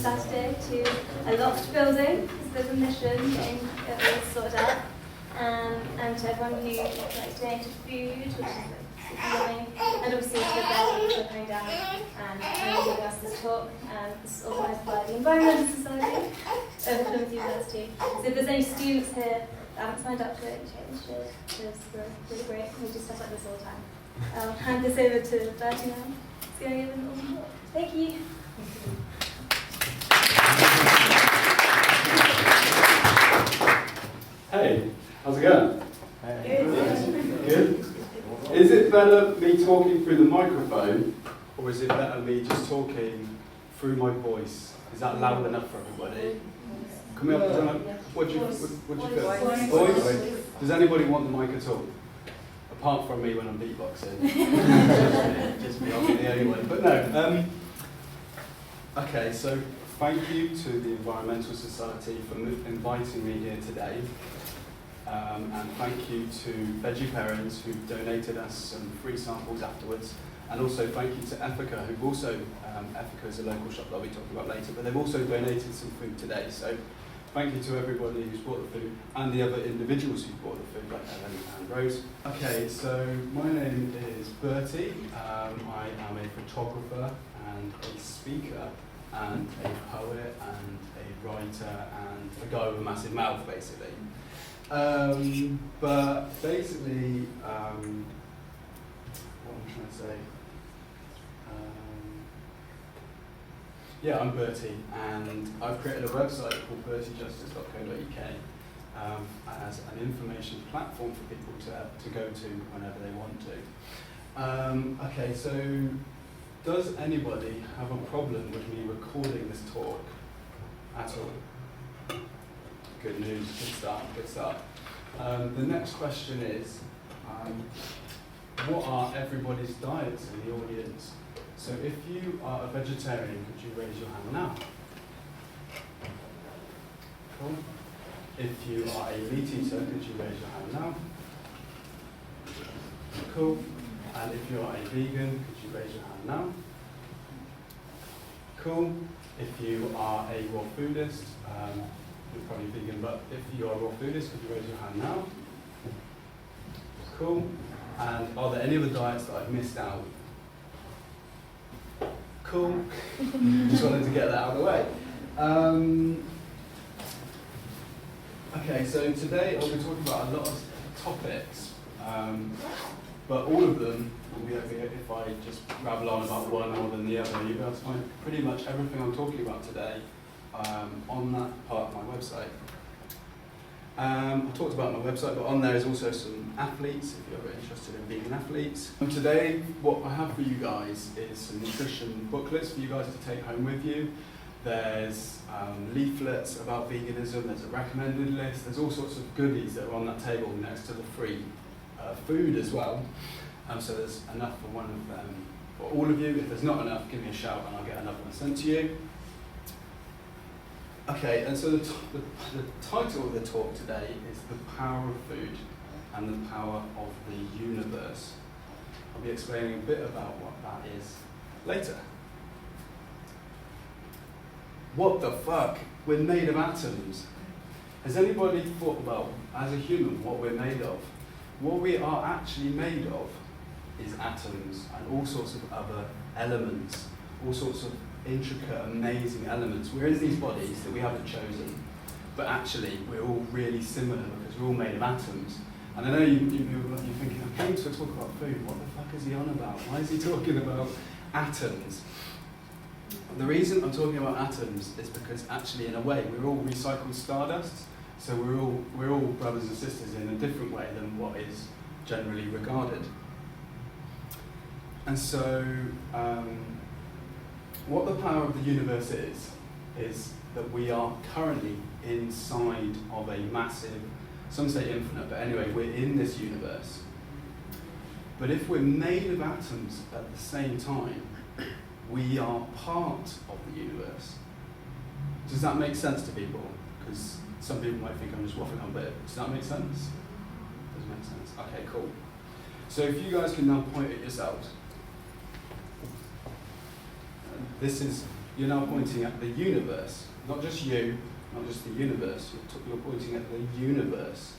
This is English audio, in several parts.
Saturday to a loft building, because there's a mission getting it all sorted out. And to everyone who donated food, which is yummy, and obviously to the Berty for coming down and giving us this talk. This is organised by the Environmental Society of Plymouth University. So if there's any students here that haven't signed up to it, you should, because we're really great. We do stuff like this all the time. I'll hand this over to Berty now. He's going to give an awesome talk. Thank you. Hey, how's it going? Good. Good? Is it better me talking through the microphone, or is it better me just talking through my voice? Is that loud enough for everybody? Can we have, what do you feel? Voice? Does anybody want the mic at all? Apart from me when I'm beatboxing. Just me, I'll be the only one. But no. Okay, so thank you to the Environmental Society for inviting me here today. And thank you to Veggie Parents who donated us some free samples afterwards. And also thank you to Ethica, who've also, Ethica is a local shop that I'll be talking about later, but they've also donated some food today. So thank you to everybody who's bought the food and the other individuals who bought the food, like Ellen and Rose. Okay, so my name is Berty. I am a photographer and a speaker and a poet and a writer and a guy with a massive mouth, basically. But basically, what am I trying to say? Yeah, I'm Berty, and I've created a website called bertyjustice.co.uk as an information platform for people to go to whenever they want to. Okay, so does anybody have a problem with me recording this talk at all? Good news, good start, good start. The next question is, what are everybody's diets in the audience? So if you are a vegetarian, could you raise your hand now? Cool. If you are a meat eater, could you raise your hand now? Cool. And if you are a vegan, could you raise your hand now? Cool. If you are a raw foodist, you're probably vegan, but if you are a raw foodist, could you raise your hand now? Cool. And are there any other diets that I've missed out? Cool. Just wanted to get that out of the way. Okay, so today I'll be talking about a lot of topics, but all of them will be okay if I just rabble on about one more than the other. You'll be able to find pretty much everything I'm talking about today on that part of my website. I talked about my website, but on there is also some athletes, if you're ever interested in vegan athletes. And today, what I have for you guys is some nutrition booklets for you guys to take home with you. There's leaflets about veganism, there's a recommended list, there's all sorts of goodies that are on that table next to the free food as well. So there's enough for one of them for all of you. If there's not enough, give me a shout and I'll get another one sent to you. Okay, and so the title of the talk today is The Power of Food and the Power of the Universe. I'll be explaining a bit about what that is later. What the fuck? We're made of atoms. Has anybody thought about, as a human, what we're made of? What we are actually made of is atoms and all sorts of other elements, all sorts of intricate, amazing elements. We're in these bodies that we haven't chosen, but actually we're all really similar because we're all made of atoms. And I know you're thinking, I'm going to talk about food, what the fuck is he on about? Why is he talking about atoms? The reason I'm talking about atoms is because actually in a way we're all recycled stardust, so we're all brothers and sisters in a different way than what is generally regarded. And so what the power of the universe is that we are currently inside of a massive, some say infinite, but anyway, we're in this universe. But if we're made of atoms at the same time, we are part of the universe. Does that make sense to people? Because some people might think I'm just waffling on, but does that make sense? Does it make sense? Okay, cool. So if you guys can now point at yourselves. This is, you're now pointing at the universe. Not just you, not just the universe, you're pointing at the universe.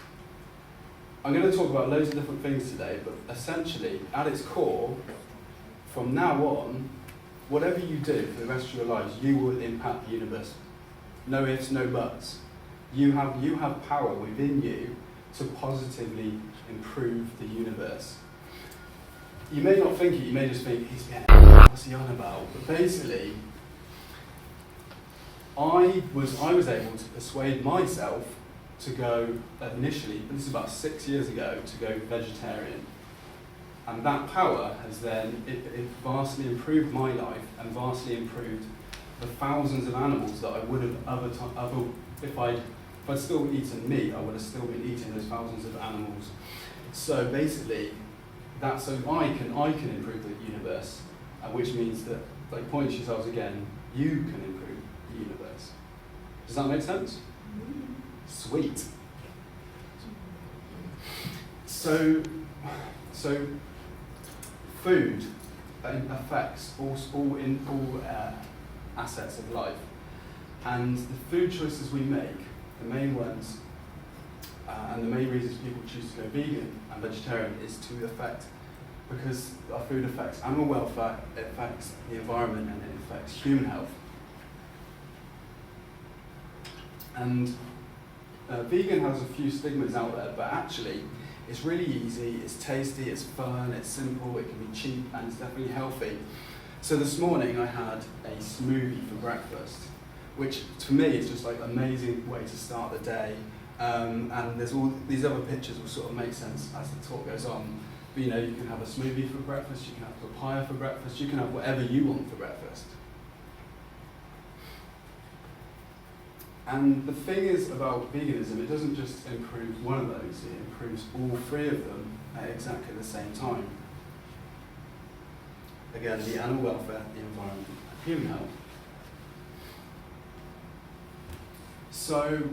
I'm going to talk about loads of different things today, but essentially, at its core, from now on, whatever you do for the rest of your lives, you will impact the universe. No ifs, no buts. You have power within you to positively improve the universe. You may not think it, you may just think, what's he on about? But basically, I was able to persuade myself to go initially, but this is about 6 years ago, to go vegetarian. And that power has then, it vastly improved my life and vastly improved the thousands of animals that I would have if I'd still eaten meat, I would have still been eating those thousands of animals. So basically, that's so I can improve the universe, which means that, like, point to yourselves again, you can improve the universe. Does that make sense? Sweet. So food affects all assets of life, and the food choices we make, the main ones, and the main reasons people choose to go vegan and vegetarian is to affect, because our food affects animal welfare, it affects the environment, and it affects human health. And vegan has a few stigmas out there, but actually it's really easy, it's tasty, it's fun, it's simple, it can be cheap, and it's definitely healthy. So this morning I had a smoothie for breakfast, which to me is just like an amazing way to start the day. And there's all these other pictures will sort of make sense as the talk goes on. But you know, you can have a smoothie for breakfast, you can have papaya for breakfast, you can have whatever you want for breakfast. And the thing is about veganism, it doesn't just improve one of those, it improves all three of them at exactly the same time. Again, the animal welfare, the environment, and human health. So,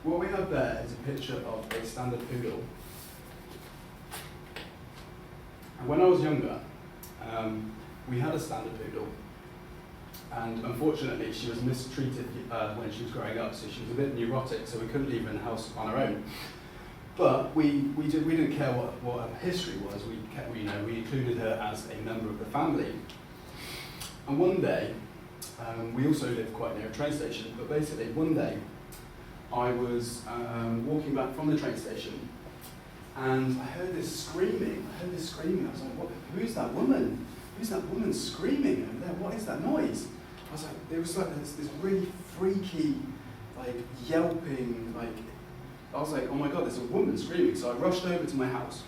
what we have there is a picture of a standard poodle. And when I was younger, we had a standard poodle. And unfortunately, she was mistreated when she was growing up, so she was a bit neurotic, so we couldn't leave her in the house on our own. But we didn't care what her history was. We included her as a member of the family. And one day, we also lived quite near a train station. But basically, one day, I was walking back from the train station, and I heard this screaming. I was like, who's that woman? Who's that woman screaming over there? What is that noise? I was like, there was like this really freaky, like yelping, like, I was like, oh my God, there's a woman screaming. So I rushed over to my house,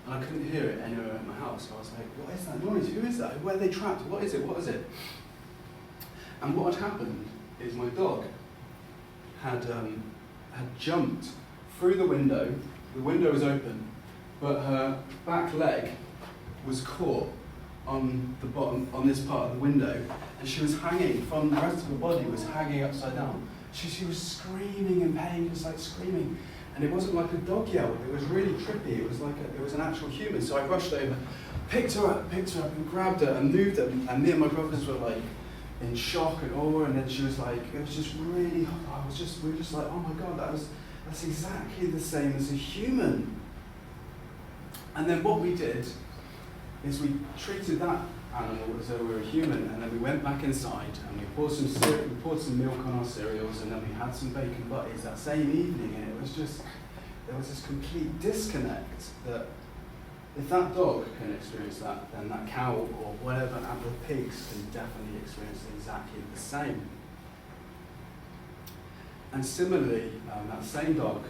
and I couldn't hear it anywhere in my house. So I was like, what is that noise? Who is that? Where are they trapped? What is it? What is it? And what had happened is my dog had jumped through the window. The window was open, but her back leg was caught on the bottom, on this part of the window, and she was hanging from the rest of her body was hanging upside down. She was screaming in pain, just like screaming, and it wasn't like a dog yell. It was really trippy. It was like it was an actual human. So I rushed over, picked her up, and grabbed her and moved her. And me and my brothers were like in shock and awe. And then she was like, it was just really. We were just like, oh my God, that's exactly the same as a human. And then what we did is we treated that animal as though we were a human, and then we went back inside and we poured some milk on our cereals, and then we had some bacon butties that same evening, and it was just, there was this complete disconnect that if that dog can experience that, then that cow or whatever, and the pigs can definitely experience exactly the same. And similarly, that same dog,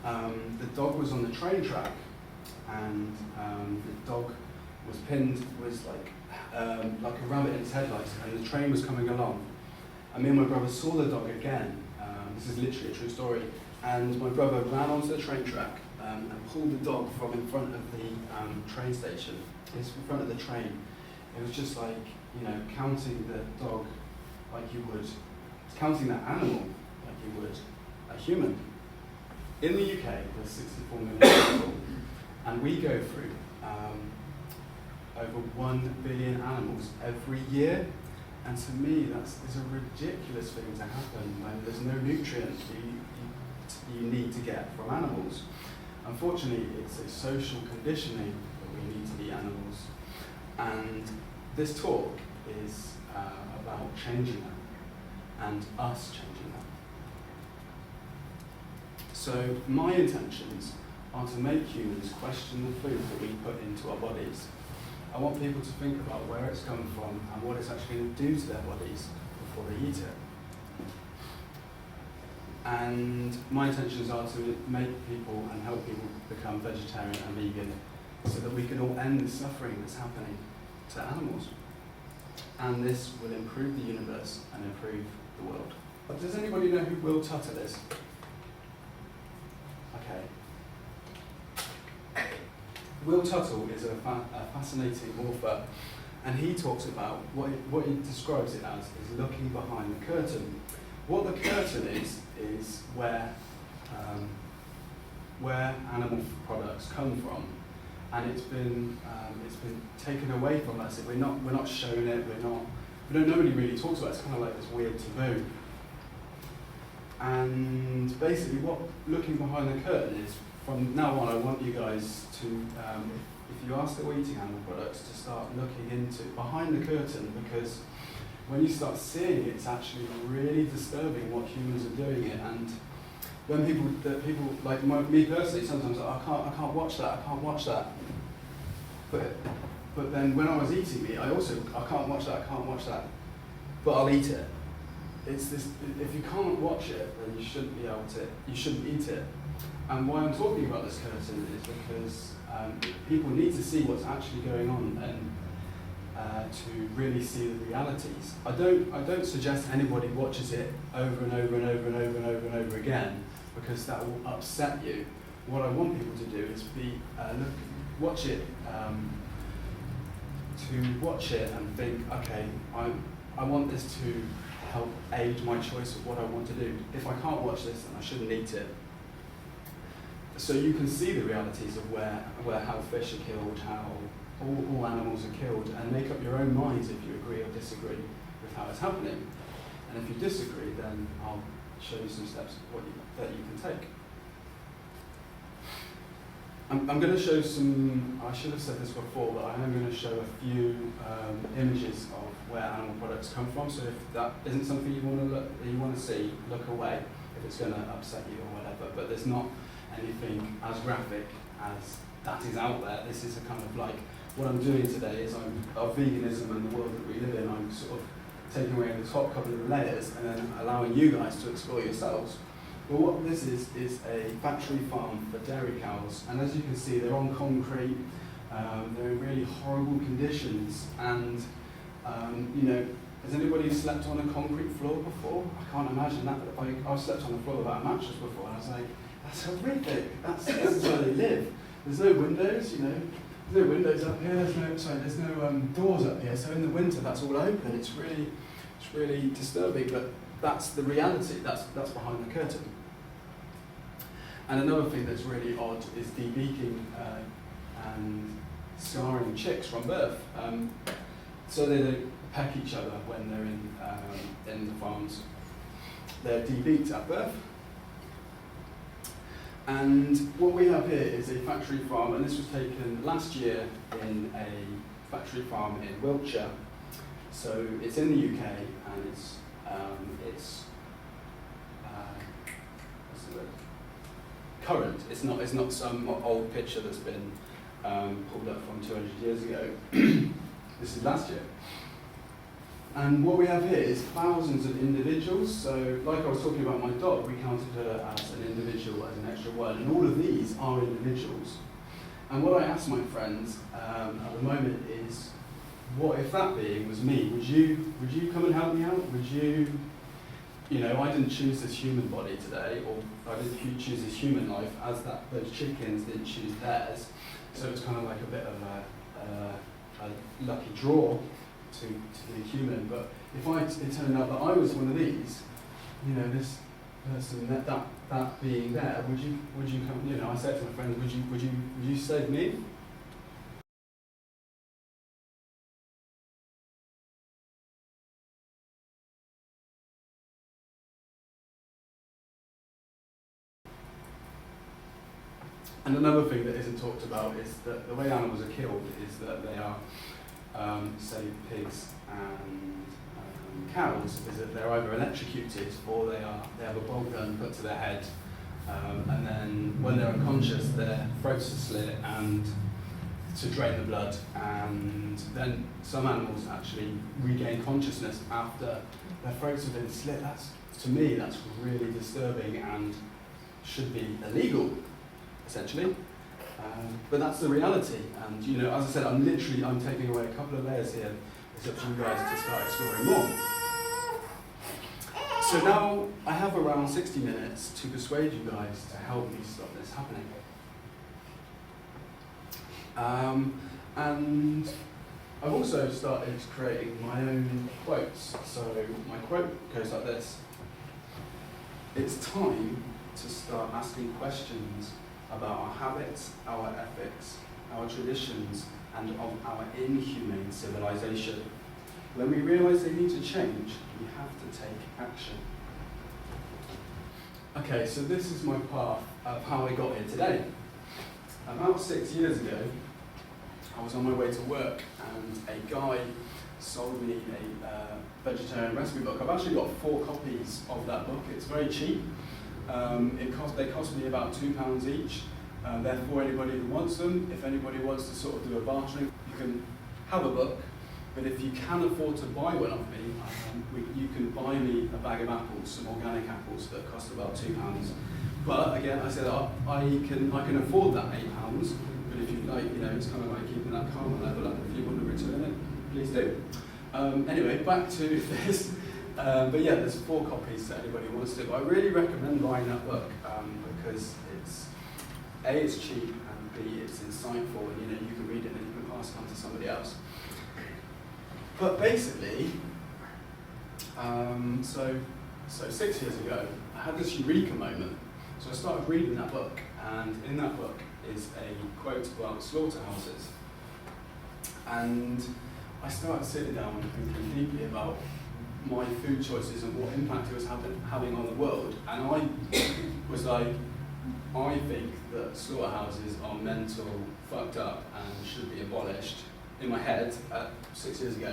the dog was on the train track, and the dog was like a rabbit in its headlights, and the train was coming along. And me and my brother saw the dog again. This is literally a true story. And my brother ran onto the train track and pulled the dog from in front of the train station. It's in front of the train. It was just like, counting the dog like you would, counting that animal like you would a human. In the UK, there's 64 million people, and we go through over 1 billion animals every year. And to me, that's a ridiculous thing to happen when there's no nutrient you need to get from animals. Unfortunately, it's a social conditioning that we need to be animals. And this talk is about changing that, and us changing that. So my intentions are to make humans question the food that we put into our bodies. I want people to think about where it's come from and what it's actually going to do to their bodies before they eat it. And my intentions are to make people and help people become vegetarian and vegan so that we can all end the suffering that's happening to animals. And this will improve the universe and improve the world. But does anybody know who Will Tuttle is? Okay. Will Tuttle is a fascinating author, and he talks about what he describes it as is looking behind the curtain. What the curtain is where animal products come from, and it's been taken away from us. We're not shown it. Nobody really talks about it. It's kind of like this weird taboo. And basically, what looking behind the curtain is, from now on, I want you guys to, if you are still eating animal products, to start looking into behind the curtain, because when you start seeing it, it's actually really disturbing what humans are doing it. And when people like me personally, sometimes I can't watch that. But then when I was eating meat, I can't watch that, but I'll eat it. It's this, if you can't watch it, then you shouldn't eat it. And why I'm talking about this curtain is because people need to see what's actually going on and to really see the realities. I don't suggest anybody watches it over and over and over and over and over and over again, because that will upset you. What I want people to do is watch it and think, okay, I want this to help aid my choice of what I want to do. If I can't watch this, then I shouldn't eat it. So you can see the realities of how fish are killed, how all animals are killed, and make up your own minds if you agree or disagree with how it's happening. And if you disagree, then I'll show you some steps that you can take. I'm going to show some, I should have said this before, but I am going to show a few images of where animal products come from. So if that isn't something you want to see, look away if it's going to upset you or whatever. But there's not anything as graphic as that is out there. This is a kind of like, what I'm doing today is of veganism and the world that we live in, I'm sort of taking away the top couple of layers and then allowing you guys to explore yourselves. Well, what this is a factory farm for dairy cows, and as you can see, they're on concrete, they're in really horrible conditions, and has anybody slept on a concrete floor before? I can't imagine that, but I've slept on the floor without a mattress before, and I was like, that's horrific, this is where they live. There's no windows, there's no windows up here, there's no doors up here, so in the winter that's all open. It's really disturbing, but that's the reality, that's behind the curtain. And another thing that's really odd is debeaking and scarring chicks from birth. So they don't peck each other when they're in the farms. They're debeaked at birth. And what we have here is a factory farm, and this was taken last year in a factory farm in Wiltshire. So it's in the UK, and it's what's the word? Current. It's not some old picture that's been pulled up from 200 years ago. This is last year. And what we have here is thousands of individuals. So like I was talking about my dog, we counted her as an individual, as an extra one, and all of these are individuals. And what I ask my friends at the moment is, what if that being was me? Would you come and help me out? Would you, I didn't choose this human body today, or I didn't choose this human life, as those chickens didn't choose theirs. So it's kind of like a bit of a lucky draw to be a human. But if it turned out that I was one of these, this person, that being there, would you come? I said to my friends, would you save me? And another thing that isn't talked about is that the way animals are killed is that they are, say, pigs and cows, is that they're either electrocuted or they have a bolt gun put to their head, and then when they're unconscious, their throats are slit and to drain the blood, and then some animals actually regain consciousness after their throats have been slit. To me, that's really disturbing and should be illegal, essentially. But that's the reality, and you know, as I said, I'm taking away a couple of layers here. It's up to you guys to start exploring more. So now I have around 60 minutes to persuade you guys to help me stop this happening. And I've also started creating my own quotes. So my quote goes like this: it's time to start asking questions about our habits, our ethics, our traditions, and of our inhumane civilization. When we realise they need to change, we have to take action. Okay, so this is my path of how I got here today. About 6 years ago, I was on my way to work and a guy sold me a vegetarian recipe book. I've actually got 4 copies of that book. It's very cheap. They cost me about £2 each. They're for anybody who wants them. If anybody wants to sort of do a bartering, you can have a book. But if you can afford to buy one of me, you can buy me a bag of apples, some organic apples that cost about £2. But again, I said I can afford that £8. But if you like, you know, it's kind of like keeping that karma level up. If you want to return it, please do. Anyway, back to this. But yeah, there's 4 copies that anybody wants to. But I really recommend buying that book because it's A, it's cheap, and B, it's insightful, and you know, you can read it and you can pass it on to somebody else. But basically, so 6 years ago, I had this eureka moment. So I started reading that book, and in that book is a quote about slaughterhouses. And I started sitting down and thinking deeply about my food choices and what impact it was having on the world. And I was like, I think that slaughterhouses are mental, fucked up, and should be abolished. In my head, 6 years ago,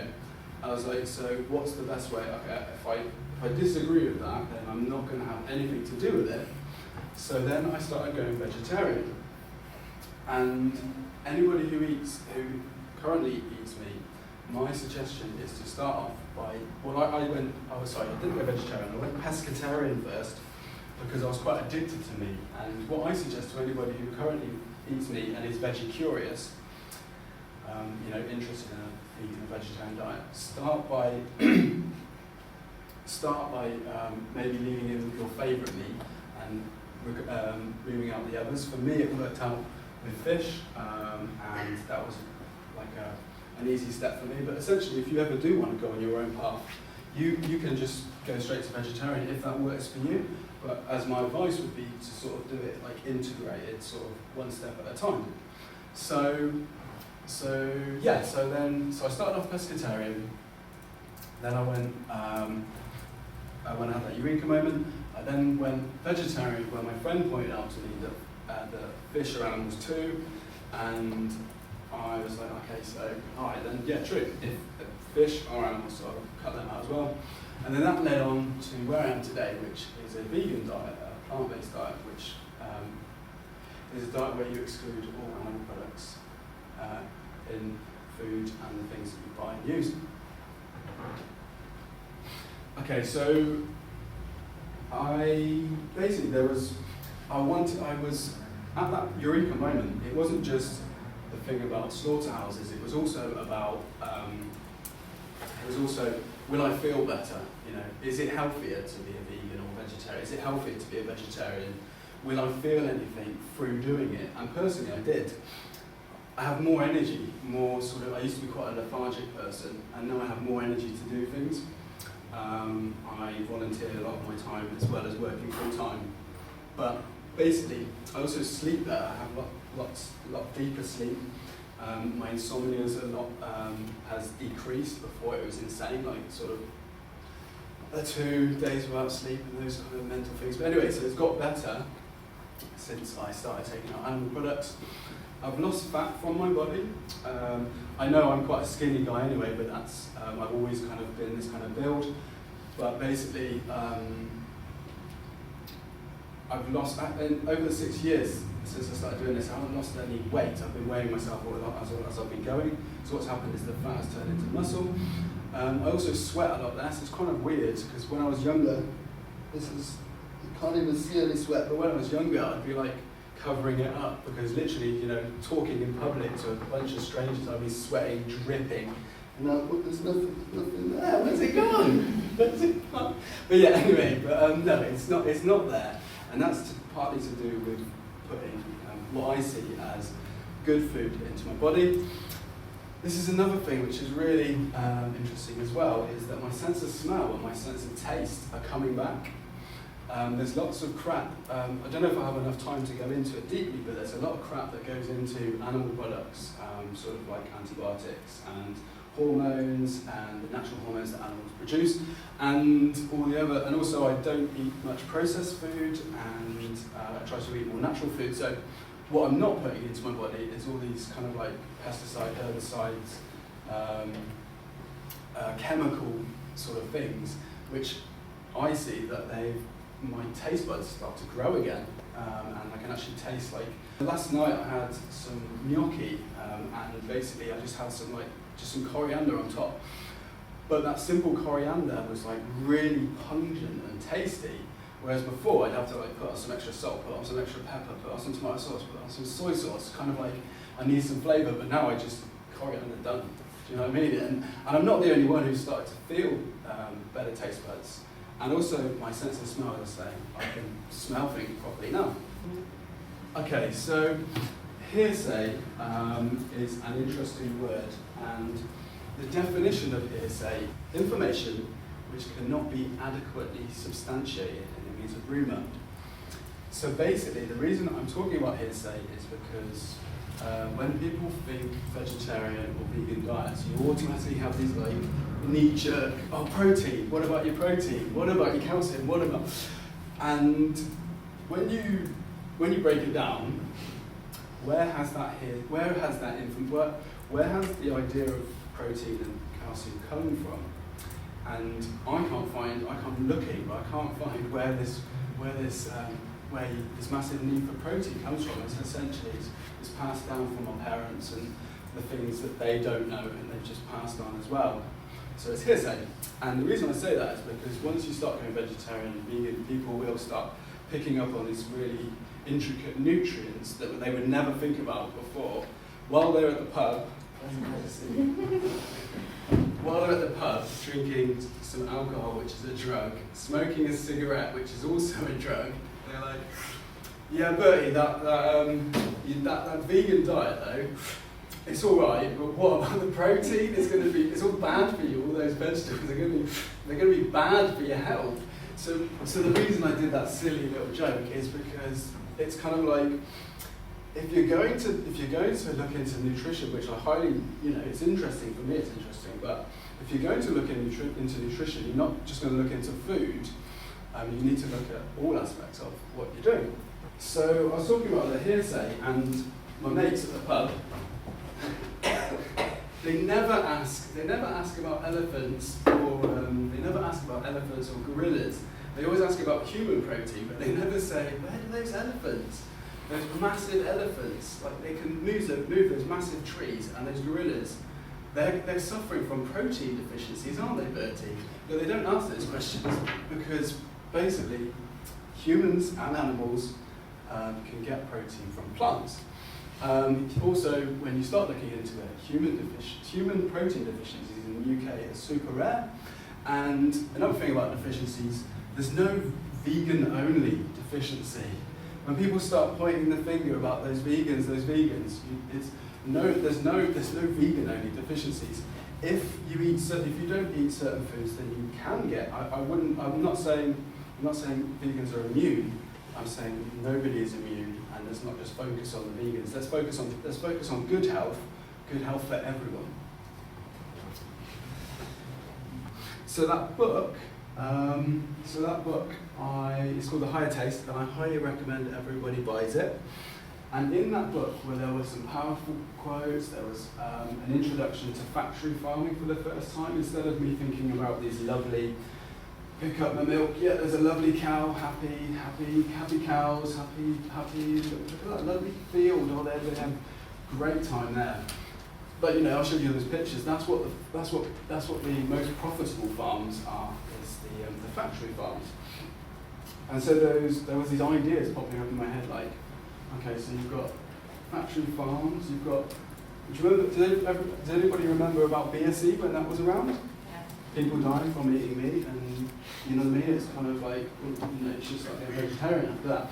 I was like, so what's the best way? Okay, if I disagree with that, then I'm not going to have anything to do with it. So then I started going vegetarian. And anybody who currently eats meat, my suggestion is to start off by, I didn't go vegetarian, I went pescatarian first, because I was quite addicted to meat. And what I suggest to anybody who currently eats meat and is veggie curious, interested in eating a vegetarian diet, start by maybe leaving in your favourite meat and moving out the others. For me, it worked out with fish, and that was like an easy step for me. But essentially, if you ever do want to go on your own path, you can just go straight to vegetarian if that works for you. But as my advice would be to sort of do it like integrated, sort of one step at a time. So I started off pescatarian. Then I went, when I had that eureka moment, I then went vegetarian, where my friend pointed out to me that the fish are animals too, and I was like, okay, so alright then, yeah, true. If fish are animals, so I'll cut them out as well. And then that led on to where I am today, which is a vegan diet, a plant-based diet, which is a diet where you exclude all animal products in food and the things that you buy and use. Okay, so I was at that eureka moment. It wasn't just the thing about slaughterhouses. It was also about. Will I feel better? You know, is it healthier to be a vegan or vegetarian? Is it healthier to be a vegetarian? Will I feel anything through doing it? And personally, I did. I have more energy, I used to be quite a lethargic person, and now I have more energy to do things. I volunteer a lot of my time as well as working full time. But basically, I also sleep better. I have a lot deeper sleep. My insomnia has decreased. Before it was insane, like sort of 2 days without sleep and those kind of mental things. But anyway, so it's got better. since I started taking out animal products. I've lost fat from my body. I know I'm quite a skinny guy anyway, but that's I've always kind of been this kind of build. But basically, I've lost, over the 6 years since I started doing this, I haven't lost any weight. I've been weighing myself all as I've been going. So what's happened is the fat has turned into muscle. I also sweat a lot less. It's kind of weird because when I was younger, you can't even see any sweat, but when I was younger, I'd be like covering it up because literally, you know, talking in public to a bunch of strangers, I'd be sweating, dripping. And now there's nothing there. Where's it gone? Where's it gone? But yeah, anyway, but no, it's not there. And that's partly to do with putting what I see as good food into my body. This is another thing which is really interesting as well, is that my sense of smell and my sense of taste are coming back. There's lots of crap, I don't know if I have enough time to go into it deeply, but there's a lot of crap that goes into animal products, sort of like antibiotics and hormones and the natural hormones that animals produce, and all the other, and also I don't eat much processed food, and I try to eat more natural food. So what I'm not putting into my body is all these kind of like pesticide, herbicides, chemical sort of things, which I see that my taste buds start to grow again, and I can actually taste like. Last night I had some gnocchi, and basically I just had some coriander on top. But that simple coriander was like really pungent and tasty, whereas before I'd have to like put on some extra salt, put on some extra pepper, put on some tomato sauce, put on some soy sauce, kind of like I need some flavour, but now I just coriander done. Do you know what I mean? And I'm not the only one who's started to feel better taste buds. And also my sense of smell, as I say, I can smell things properly now. Okay, so hearsay is an interesting word, and the definition of hearsay, information which cannot be adequately substantiated, and it means a rumour. So basically, the reason I'm talking about hearsay is because when people think vegetarian or vegan diets, you automatically have these like knee-jerk, oh, protein, what about your protein? What about your calcium? What about? And when you break it down, where has the idea of protein and calcium come from? And I'm looking, but I can't find where this massive need for protein comes from. It's essentially it's passed down from our parents and the things that they don't know and they've just passed on as well. So it's hearsay. And the reason I say that is because once you start going vegetarian and vegan, people will start picking up on these really intricate nutrients that they would never think about before. While they're at the pub, drinking some alcohol, which is a drug, smoking a cigarette, which is also a drug, they're like, yeah, Bertie, that vegan diet though, it's all right, but what about the protein? It's all bad for you. All those vegetables they're going to be bad for your health. So the reason I did that silly little joke is because it's kind of like if you're going to look into nutrition, which I highly, it's interesting for me. It's interesting, but if you're going to look into nutrition, you're not just going to look into food. You need to look at all aspects of what you're doing. So I was talking about the hearsay, and my mates at the pub. They never ask about elephants or gorillas. They always ask about human protein, but they never say, where do those elephants? Those massive elephants, like they can move those massive trees, and those gorillas, they're suffering from protein deficiencies, aren't they, Bertie? But they don't ask those questions because basically humans and animals can get protein from plants. Also, when you start looking into it, human protein deficiencies in the UK are super rare. And another thing about deficiencies, there's no vegan-only deficiency. When people start pointing the finger about those vegans, there's no vegan-only deficiencies. If you don't eat certain foods, then you can get. I'm not saying vegans are immune. I'm saying nobody is immune, and let's not just focus on the vegans. Let's focus on good health for everyone. So that book So that book, it's called The Higher Taste, and I highly recommend everybody buys it. And in that book, where there were some powerful quotes, there was an introduction to factory farming for the first time. Instead of me thinking about these lovely, pick up the milk, yeah, there's a lovely cow, happy cows, happy, look at that lovely field, oh, they're going to have a great time there. But you know, I'll show you those pictures. That's what the most profitable farms are, is the factory farms. And so there was these ideas popping up in my head, like, okay, so you've got factory farms, you've got. Do you remember? Does anybody remember about BSE when that was around? Yeah. People dying from eating meat, and you know what I mean. It's kind of like, you know, it's just like they're vegetarian after that.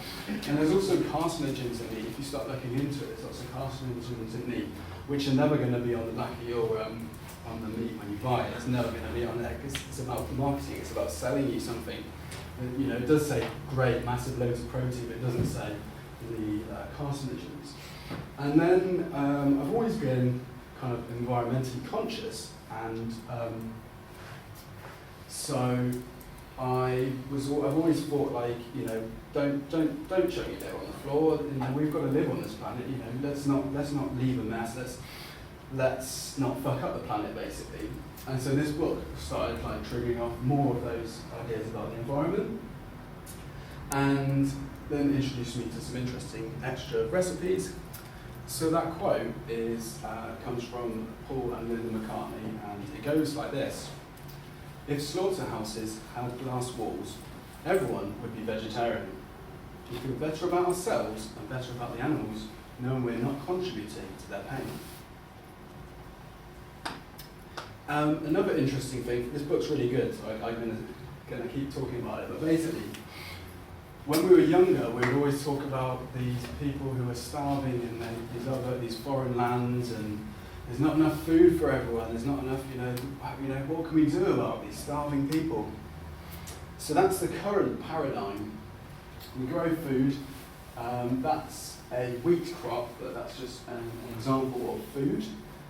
And there's also carcinogens in meat. If you start looking into it, there's lots of carcinogens in meat, which are never going to be on the back of your on the meat when you buy it. It's never going to be on there because it's about marketing. It's about selling you something. You know, it does say great, massive loads of protein, but it doesn't say the carcinogens. And then I've always been kind of environmentally conscious, and so I've always thought, like, you know, don't chuck your litter on the floor. You know, we've got to live on this planet. You know, let's not leave a mess. Let's not fuck up the planet, basically. And so this book started like triggering off more of those ideas about the environment, and then introduced me to some interesting extra recipes. So that quote comes from Paul and Linda McCartney, and it goes like this: if slaughterhouses had glass walls, everyone would be vegetarian. We feel better about ourselves and better about the animals, knowing we're not contributing to their pain. Another interesting thing, this book's really good, so I'm going to keep talking about it, but basically, when we were younger, we would always talk about these people who are starving in these foreign lands, and there's not enough food for everyone, there's not enough, you know, what can we do about these starving people? So that's the current paradigm. We grow food, that's a wheat crop, but that's just an example of food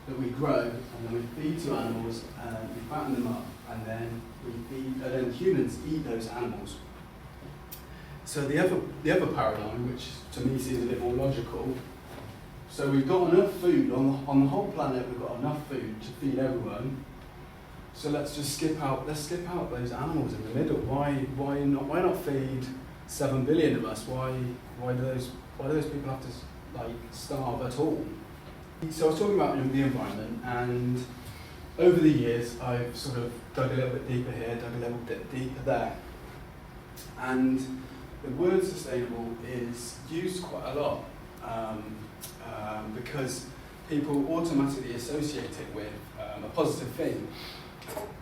that we grow, and then we feed to animals, and we fatten them up, and then humans eat those animals. So the other paradigm, which to me seems a bit more logical, so we've got enough food on the whole planet. We've got enough food to feed everyone. So let's skip out those animals in the middle. Why not feed 7 billion of us? Why do those people have to like starve at all? So I was talking about the environment, and over the years I've sort of dug a little bit deeper here, dug a little bit deeper there, and the word sustainable is used quite a lot because people automatically associate it with a positive thing.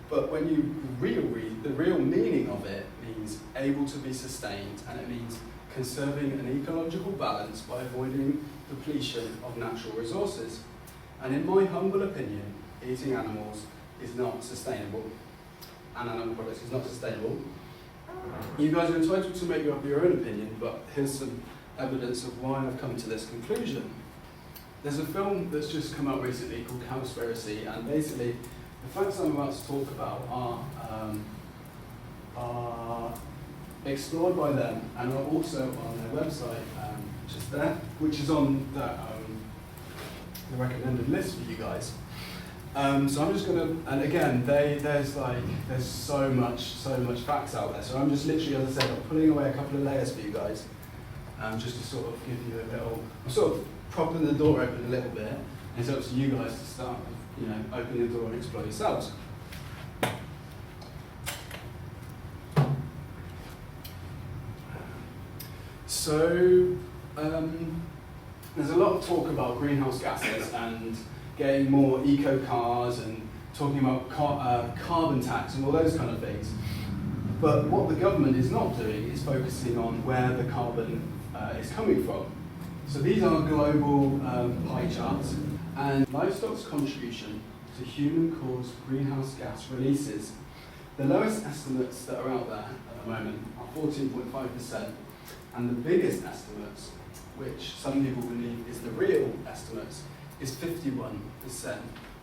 But when you read, the real meaning of it means able to be sustained, and it means conserving an ecological balance by avoiding depletion of natural resources. And in my humble opinion, eating animals is not sustainable, and animal products is not sustainable. You guys are entitled to make up your own opinion, but here's some evidence of why I've come to this conclusion. There's a film that's just come out recently called Cowspiracy, and basically the facts I'm about to talk about are explored by them and are also on their website, which is on the recommended list for you guys. So I'm just gonna, and again, there's so much facts out there. So I'm just literally, as I said, I'm pulling away a couple of layers for you guys, just to sort of give you a little, I'm sort of propping the door open a little bit, and it's up to you guys to start, opening the door and explore yourselves. So there's a lot of talk about greenhouse gases and getting more eco cars and talking about carbon tax and all those kind of things. But what the government is not doing is focusing on where the carbon is coming from. So these are global pie charts, and livestock's contribution to human-caused greenhouse gas releases. The lowest estimates that are out there at the moment are 14.5%, and the biggest estimates, which some people believe is the real estimates, is 51%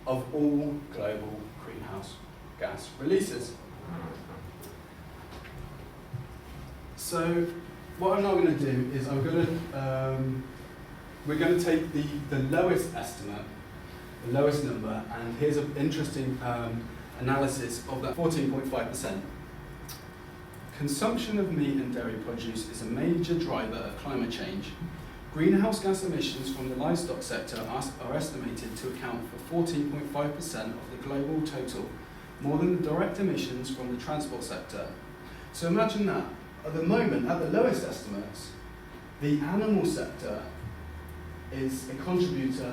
of all global greenhouse gas releases. So what I'm now going to do is we're going to take the lowest estimate, the lowest number, and here's an interesting analysis of that 14.5%. Consumption of meat and dairy produce is a major driver of climate change. Greenhouse gas emissions from the livestock sector are estimated to account for 14.5% of the global total, more than the direct emissions from the transport sector. So imagine that. At the moment, at the lowest estimates, the animal sector is a contributor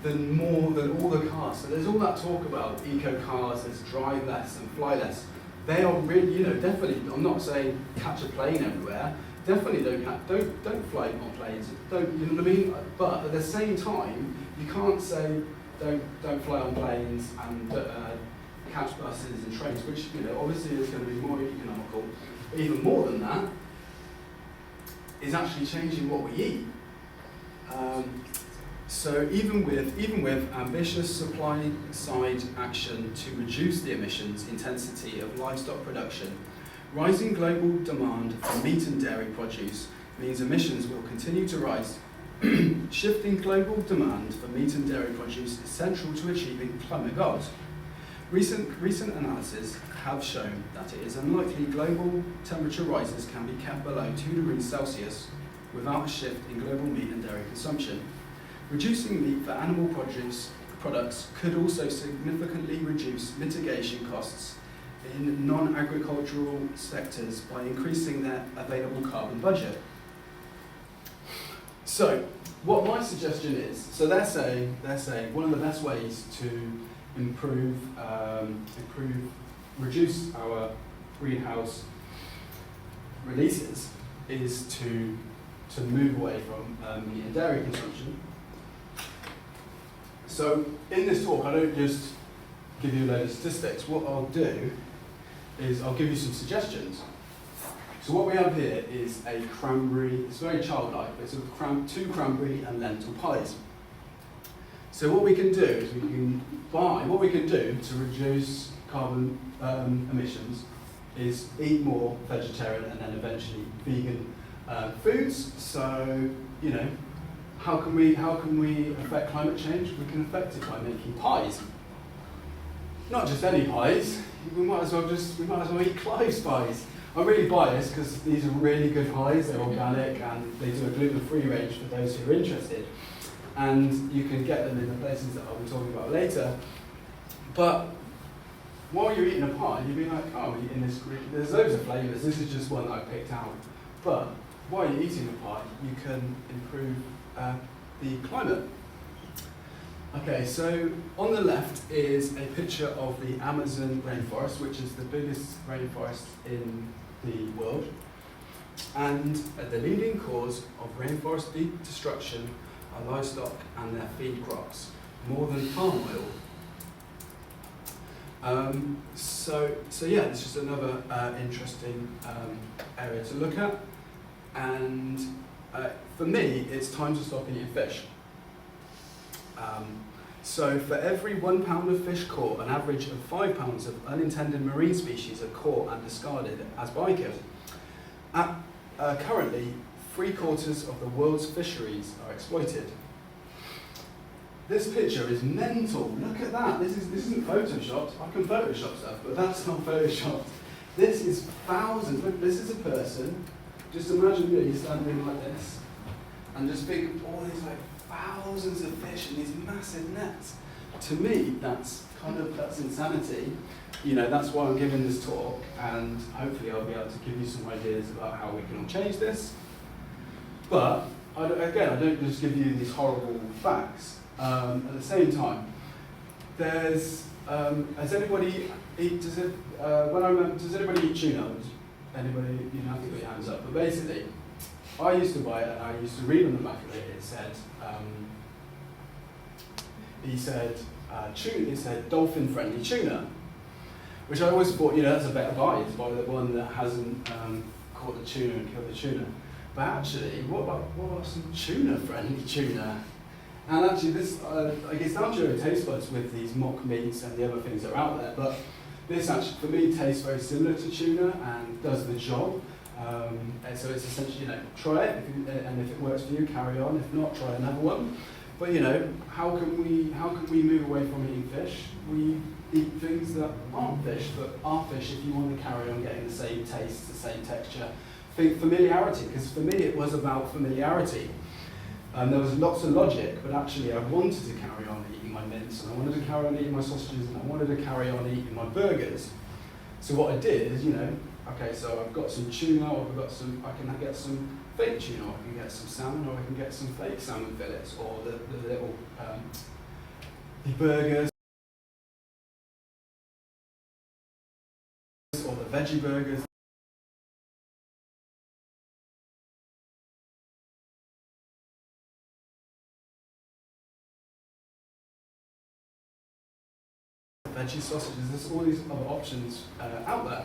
more than all the cars. So there's all that talk about eco cars, there's drive less and fly less. They are really, definitely, I'm not saying catch a plane everywhere, definitely don't fly on planes, you know what I mean? But at the same time, you can't say don't fly on planes and catch buses and trains, which, obviously is going to be more economical. But even more than that, is actually changing what we eat. So even with ambitious supply side action to reduce the emissions intensity of livestock production, rising global demand for meat and dairy produce means emissions will continue to rise. Shifting global demand for meat and dairy produce is central to achieving climate goals. Recent analyses have shown that it is unlikely global temperature rises can be kept below 2 degrees Celsius without a shift in global meat and dairy consumption. Reducing meat for animal products could also significantly reduce mitigation costs in non-agricultural sectors by increasing their available carbon budget. So, what my suggestion is, so they're saying one of the best ways to reduce our greenhouse releases is to move away from meat and dairy consumption. So in this talk, I don't just give you a load of statistics. What I'll do is I'll give you some suggestions. So what we have here is a cranberry, it's very childlike, it's two cranberry and lentil pies. So what we can do is what we can do to reduce carbon emissions is eat more vegetarian and then eventually vegan foods. So, how can we affect climate change? We can affect it by making pies. Not just any pies. We might as well eat Clive's pies. I'm really biased because these are really good pies. They're organic and they do a gluten-free range for those who are interested. And you can get them in the places that I'll be talking about later. But while you're eating a pie, you'll be like, oh, we're eating this Greek. There's loads of flavours. This is just one that I picked out. But while you're eating a pie, you can improve the climate. Okay, so on the left is a picture of the Amazon rainforest, which is the biggest rainforest in the world. And the leading cause of rainforest destruction are livestock and their feed crops, more than palm oil. So yeah, it's just another interesting area to look at. And for me, it's time to stop eating fish. So for every 1 pound of fish caught, an average of 5 pounds of unintended marine species are caught and discarded as bycatch. Currently, 3/4 of the world's fisheries are exploited. This picture is mental. Look at that. This isn't photoshopped. I can Photoshop stuff, but that's not photoshopped. This is thousands. Look, this is a person. Just imagine me standing like this, and just think of all these thousands of fish in these massive nets. To me, that's insanity. That's why I'm giving this talk, and hopefully I'll be able to give you some ideas about how we can all change this. But I don't just give you these horrible facts. At the same time, does anybody eat tuna? Anybody, you don't have to put your hands up. But basically, I used to buy it, and I used to read on the back of it. It said dolphin-friendly tuna, which I always thought, that's a better buy. It's buy the one that hasn't caught the tuna and killed the tuna. But actually, what about some tuna-friendly tuna? And actually, this I guess down to your taste buds with these mock meats and the other things that are out there. But this actually, for me, tastes very similar to tuna and does the job. And so it's essentially, try it, and if it works for you, carry on. If not, try another one. But how can we move away from eating fish? We eat things that aren't fish, but are fish if you want to carry on getting the same taste, the same texture. Think familiarity, because for me it was about familiarity. There was lots of logic, but actually I wanted to carry on eating my mince, and I wanted to carry on eating my sausages, and I wanted to carry on eating my burgers. So what I did is, okay, so I've got some tuna, or I can get some fake tuna, or I can get some salmon, or I can get some fake salmon fillets, or the little the burgers, or the veggie burgers. Veggie sausages, there's all these other options out there.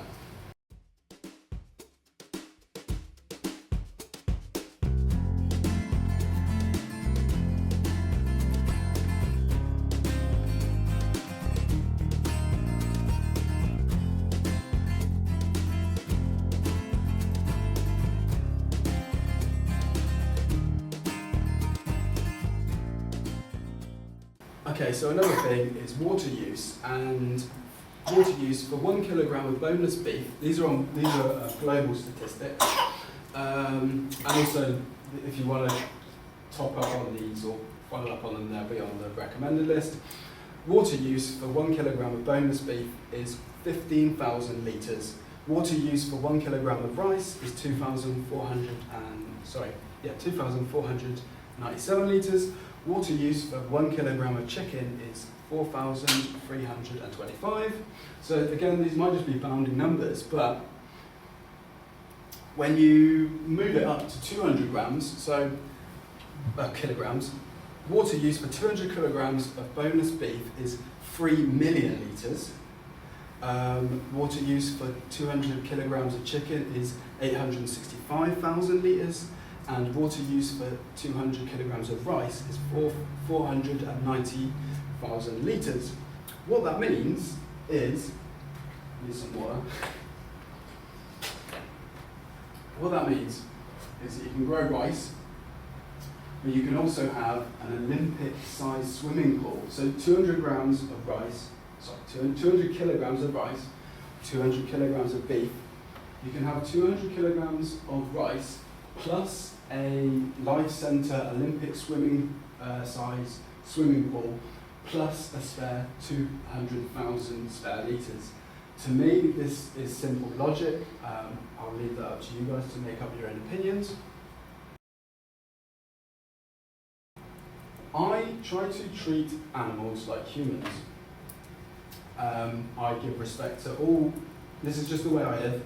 Okay, so another thing is water use, and water use for 1 kilogram of boneless beef. These are global statistics, and also if you want to top up on these or follow up on them, they'll be on the recommended list. Water use for 1 kilogram of boneless beef is 15,000 litres. Water use for 1 kilogram of rice is 2,497 litres. Water use for 1 kilogram of chicken is 4,325. So again, these might just be bounding numbers, but when you move it up to 200 grams, kilograms, water use for 200 kilograms of boneless beef is 3 million litres. Water use for 200 kilograms of chicken is 865,000 litres. And water use for 200 kilograms of rice is 490,000 litres. What that means is, need some water. What that means is that you can grow rice, but you can also have an Olympic-sized swimming pool. So 200 kilograms of rice, 200 kilograms of beef. You can have 200 kilograms of rice plus a Life Centre Olympic size swimming pool, plus a spare 200,000 spare litres. To me, this is simple logic. I'll leave that up to you guys to make up your own opinions. I try to treat animals like humans. I give respect to all. This is just the way I live.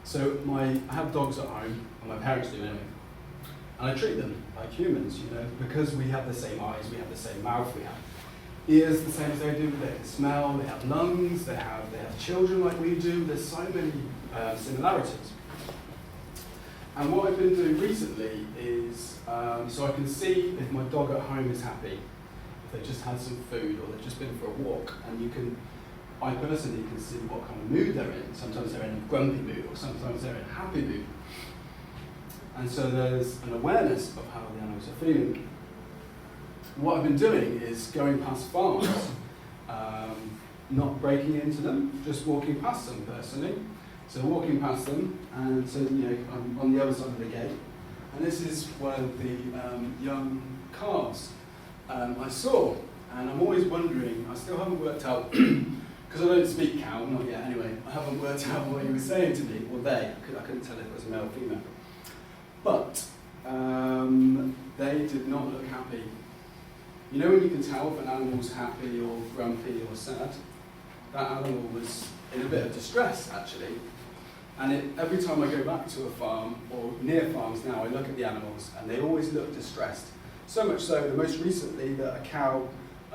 So I have dogs at home, and my parents do anyway, and I treat them like humans, because we have the same eyes, we have the same mouth, we have ears the same as they do, they can smell, they have lungs, they have children like we do. There's so many similarities. And what I've been doing recently is, so I can see if my dog at home is happy, if they've just had some food or they've just been for a walk, and I personally can see what kind of mood they're in. Sometimes they're in a grumpy mood, or sometimes they're in a happy mood. And so there's an awareness of how the animals are feeling. What I've been doing is going past farms, not breaking into them, just walking past them personally. So walking past them, and so I'm on the other side of the gate, and this is one of the young calves I saw, and I'm always wondering. I still haven't worked out. Because I don't speak cow, not yet anyway, I haven't worked out what he was saying to me, or they, I couldn't tell if it was a male or female. But they did not look happy. When you can tell if an animal's happy or grumpy or sad? That animal was in a bit of distress, actually. And every time I go back to a farm, or near farms now, I look at the animals, and they always look distressed. So much so, that most recently, that a cow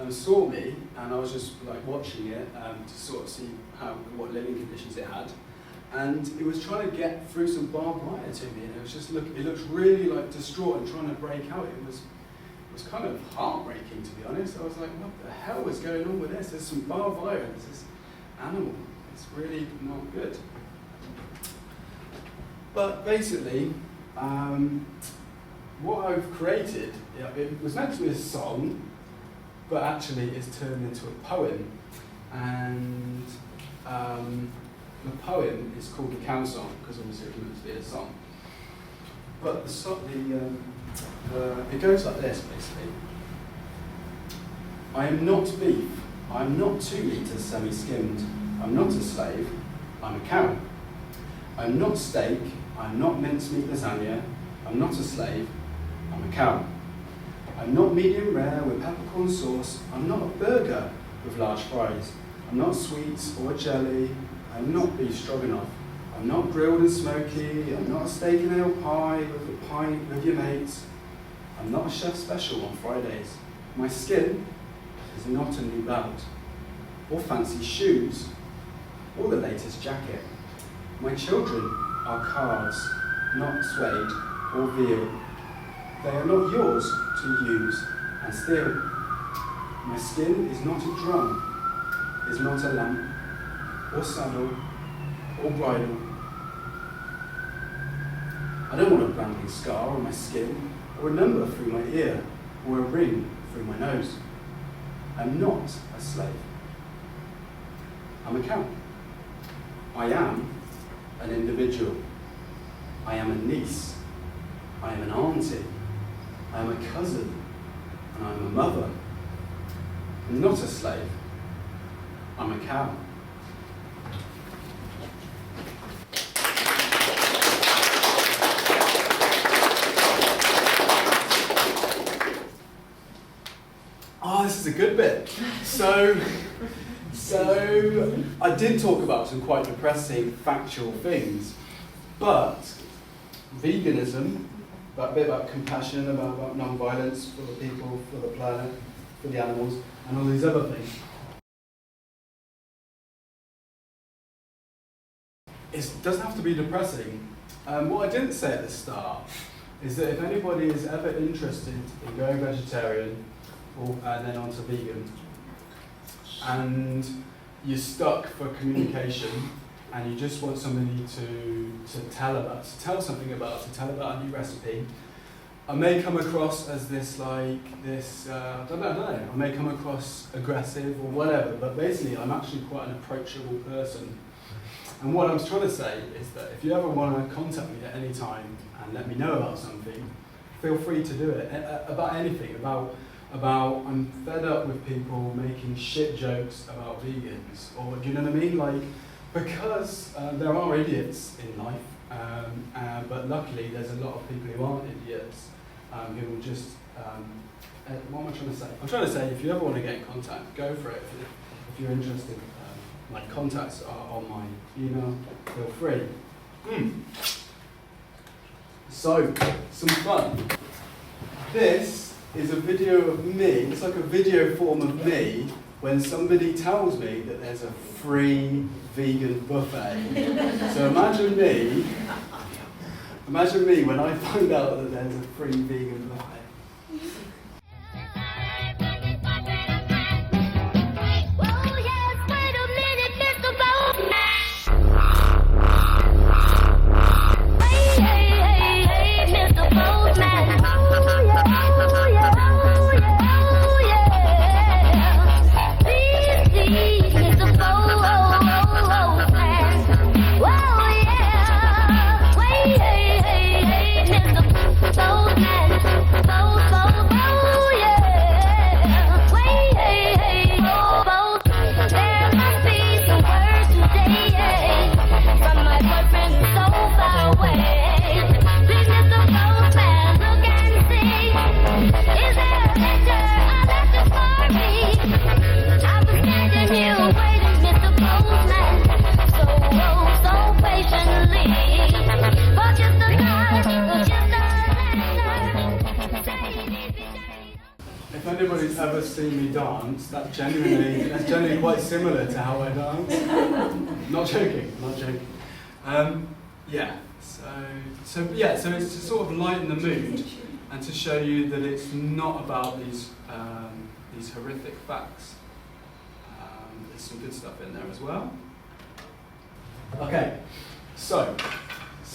saw me, and I was just watching it to sort of see what living conditions it had, and it was trying to get through some barbed wire to me, and it was just it looked really distraught and trying to break out. It was kind of heartbreaking, to be honest. I was like, what the hell is going on with this? There's some barbed wire, there's this animal. It's really not good. But basically, what I've created, it was meant to be a song, but actually it's turned into a poem. And the poem is called the Cow Song, because obviously it was meant to be a song. But it goes like this, basically. I am not beef. I am not 2 litres semi-skimmed. I'm not a slave. I'm a cow. I'm not steak. I'm not mincemeat lasagna. I'm not a slave. I'm a cow. I'm not medium rare with peppercorn sauce. I'm not a burger with large fries. I'm not sweets or jelly. I'm not beef stroganoff. I'm not grilled and smoky. I'm not a steak and ale pie with a pint with your mates. I'm not a chef special on Fridays. My skin is not a new belt, or fancy shoes, or the latest jacket. My children are cards, not suede or veal. They are not yours to use and steal. My skin is not a drum, is not a lamp, or saddle, or bridle. I don't want a branding scar on my skin, or a number through my ear, or a ring through my nose. I'm not a slave. I'm a cow. I am an individual. I am a niece. I am an auntie. I am a cousin. And I'm a mother. I'm not a slave. I'm a cow. Oh, this is a good bit. So I did talk about some quite depressing factual things, but veganism, that bit about compassion, about non-violence for the people, for the planet, for the animals, and all these other things. It doesn't have to be depressing. What I didn't say at the start is that if anybody is ever interested in going vegetarian, and then onto vegan, and you're stuck for communication, and you just want somebody to tell something about, to tell about a new recipe, I may come across as I don't know, I may come across aggressive or whatever, but basically I'm actually quite an approachable person. And what I was trying to say is that if you ever want to contact me at any time and let me know about something, feel free to do it, about anything, about I'm fed up with people making shit jokes about vegans, or do you know what I mean? Like, because there are idiots in life, but luckily there's a lot of people who aren't idiots, who will just, what am I trying to say? I'm trying to say if you ever want to get in contact, go for it. If you're interested, my contacts are on my email, feel free. So, some fun. This is a video of me, it's like a video form of me when somebody tells me that there's a free vegan buffet. So imagine me when I find out that there's a free vegan buffet. If anybody's ever seen me dance, that's genuinely quite similar to how I dance. Not joking. So it's to sort of lighten the mood and to show you that it's not about these horrific facts. There's some good stuff in there as well. Okay, so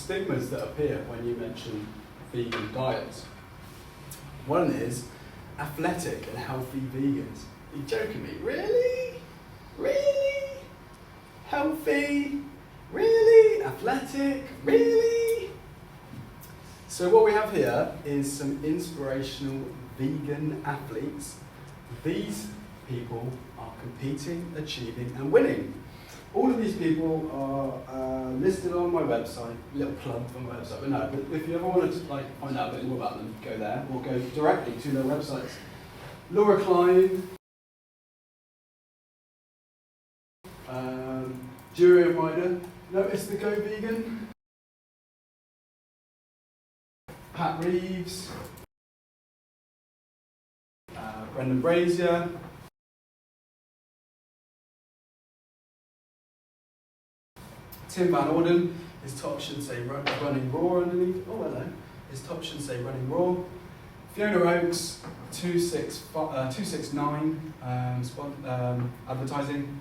stigmas that appear when you mention vegan diets. One is athletic and healthy vegans. Are you joking me? Really? Really? Healthy? Really? Athletic? Really? So what we have here is some inspirational vegan athletes. These people are competing, achieving and winning. All of these people are listed on my website, little plug for my website, but no, but if you ever want to find out a bit more about them, go there, or go directly to their websites. Laura Klein, Durian Rider, notice the Go Vegan, Pat Reeves, Brendan Brazier, Tim Van Orden, his top should say Running Raw underneath. Oh, hello. His top should say Running Raw. Fiona Oakes, 269, advertising,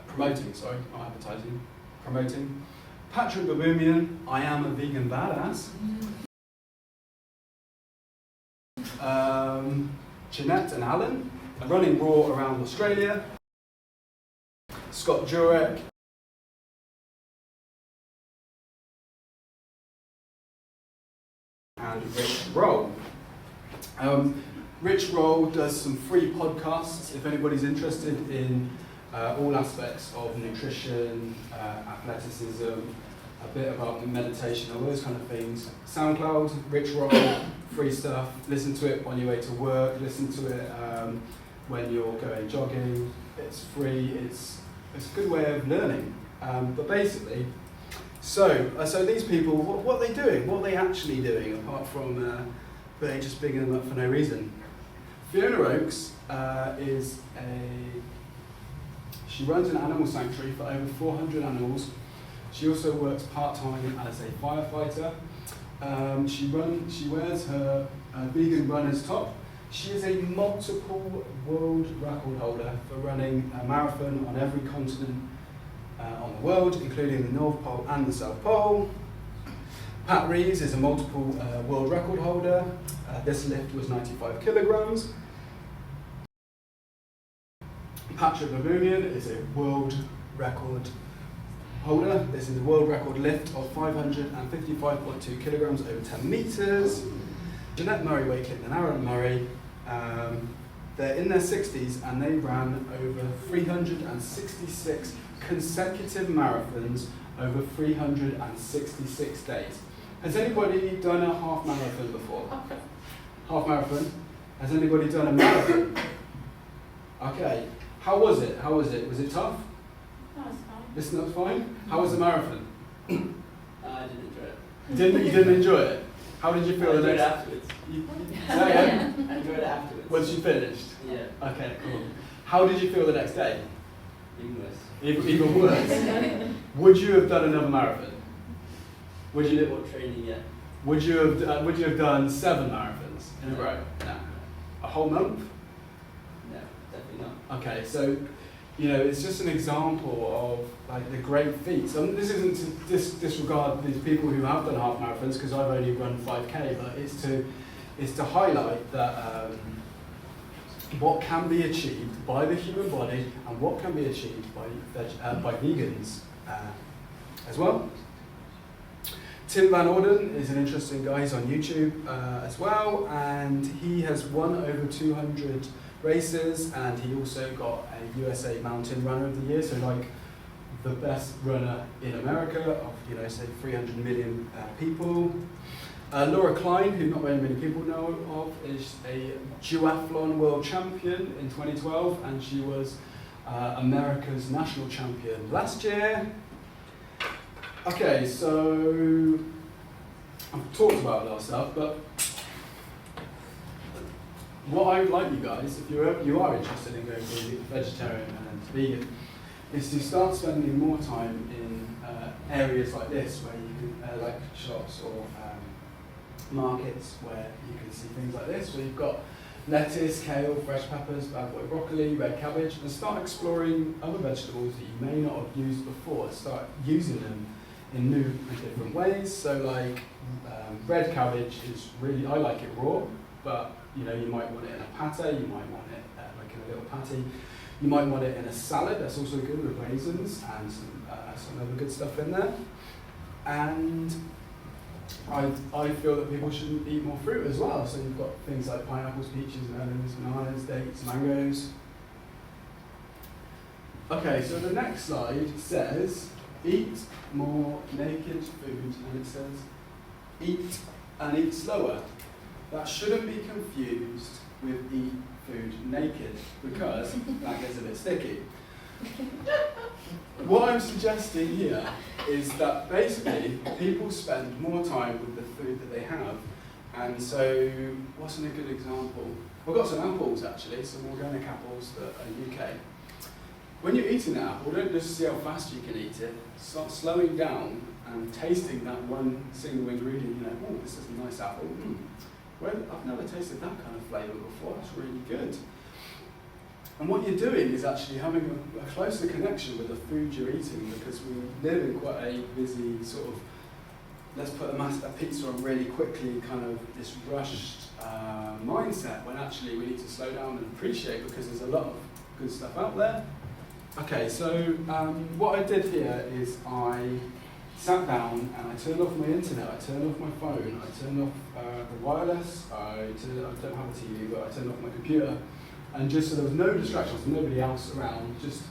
promoting, sorry, not advertising, promoting. Patrick Baboumian, I am a vegan badass. Jeanette and Alan, Running Raw around Australia. Scott Jurek. And Rich Roll. Rich Roll does some free podcasts if anybody's interested in all aspects of nutrition, athleticism, a bit about meditation, all those kind of things. SoundCloud, Rich Roll, free stuff. Listen to it on your way to work, listen to it when you're going jogging. It's free, it's a good way of learning. But basically, so these people, what are they doing? What are they actually doing apart from they just bigging them up for no reason? Fiona Oakes she runs an animal sanctuary for over 400 animals. She also works part-time as a firefighter. She wears her vegan runner's top. She is a multiple world record holder for running a marathon on every continent on the world, including the North Pole and the South Pole. Pat Reeves is a multiple world record holder. This lift was 95 kilograms. Patrick Baboumian is a world record holder. This is a world record lift of 555.2 kilograms over 10 meters. Jeanette Murray-Wakeling and Aaron Murray, they're in their 60s and they ran over 366 consecutive marathons over 366 days. Has anybody done a half marathon before? Half marathon? Has anybody done a marathon? Okay. How was it? Was it tough? No, it's fine. It's not fine? How was the marathon? I didn't enjoy it. You didn't enjoy it? How did you feel the next? Afterwards. Say again? I enjoyed it afterwards. Once you finished? Yeah. Okay, cool. How did you feel the next day? Even worse. Even worse. Would you have done another marathon? Would you do more training? Yeah. Would you have done 7 marathons in a row? No. A whole month? No, definitely not. Okay, so it's just an example of like the great feats. This isn't to disregard these people who have done half marathons because I've only run 5k, but it's to highlight that what can be achieved by the human body and what can be achieved by vegans as well. Tim Van Orden is an interesting guy. He's on YouTube as well, and he has won over 200 races, and he also got a USA Mountain Runner of the Year, so like the best runner in America of say 300 million people. Laura Klein, who not very many people know of, is a duathlon world champion in 2012, and she was America's national champion last year. Okay, so I've talked about a lot of stuff, but what I would like you guys, if you are interested in going vegetarian and vegan, is to start spending more time in areas like this, where you can, like shops or markets, where you can see things like this, where you've got lettuce, kale, fresh peppers, bad boy broccoli, red cabbage, and start exploring other vegetables that you may not have used before. Start using them in new and different ways. So like red cabbage is really, I like it raw, but you know, you might want it in a pate, you might want it like in a little patty. You might want it in a salad, that's also good with raisins and some other good stuff in there. And I feel that people should eat more fruit as well. So you've got things like pineapples, peaches, melons, bananas, dates, mangoes. Okay, so the next slide says, eat more naked food, and it says, eat and eat slower. That shouldn't be confused with eat food naked, because that gets a bit sticky. What I'm suggesting here is that basically people spend more time with the food that they have, and so what's a good example? I've got some apples actually, some organic apples that are UK. When you're eating an apple, don't just see how fast you can eat it, start slowing down and tasting that one single ingredient. You know, oh, this is a nice apple. Well, I've never tasted that kind of flavour before, that's really good. And what you're doing is actually having a closer connection with the food you're eating, because we live in quite a busy sort of, let's put a pizza on really quickly, kind of this rushed mindset, when actually we need to slow down and appreciate, because there's a lot of good stuff out there. Okay, so what I did here is I sat down and I turned off my internet, I turned off my phone, I turned off the wireless, I don't have a TV, but I turned off my computer. And just so there was no distractions, nobody else around, just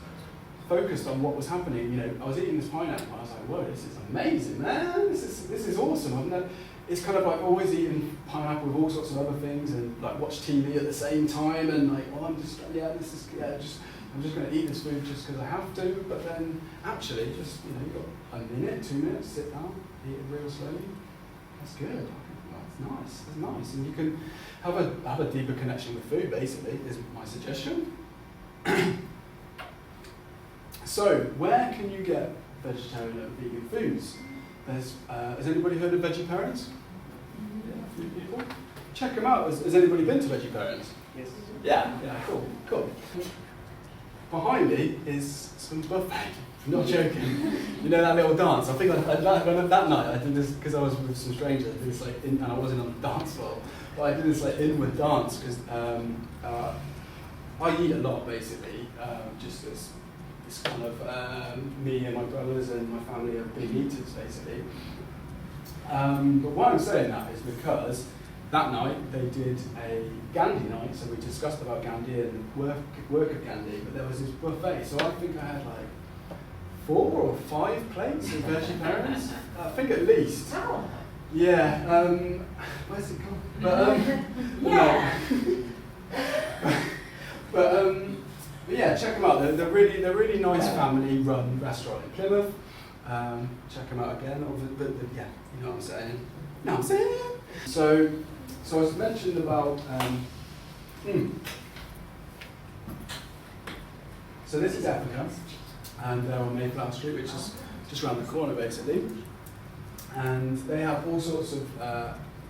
focused on what was happening. You know, I was eating this pineapple, I was like, whoa, this is amazing, man, this is awesome. It's kind of like always eating pineapple with all sorts of other things, and like watch TV at the same time, and like, well, I'm just going to eat this food just because I have to. But then actually, just, you know, you've got a minute, 2 minutes, sit down, eat it real slowly. That's good. That's nice. That's nice, and you can have a deeper connection with food. Basically, is my suggestion. So, where can you get vegetarian and vegan foods? There's. Has anybody heard of Vegetarians? Yeah, a few people. Check them out. Has anybody been to Vegetarians? Yes. Yeah. Yeah. Cool. Behind me is some buffet. I'm not joking. You know that little dance? I think that night I did this because I was with some strangers. I did this like and I wasn't on the dance floor, but I did this like inward dance because I eat a lot basically. Just this kind of me and my brothers and my family are big eaters basically. But why I'm saying that is because that night they did a Gandhi night, so we discussed about Gandhi and work of Gandhi, but there was this buffet, so I think I had like 4 or 5 plates of vegetarians. I think at least. Oh. Yeah. Where's it gone? But yeah. but yeah, check them out. They're really nice family-run restaurant in Plymouth. Check them out again. But yeah, you know what I'm saying. No, I'm saying. So I was mentioned about. So this is Africa, and they're on Mayflower Street, which is just around the corner basically. And they have all sorts of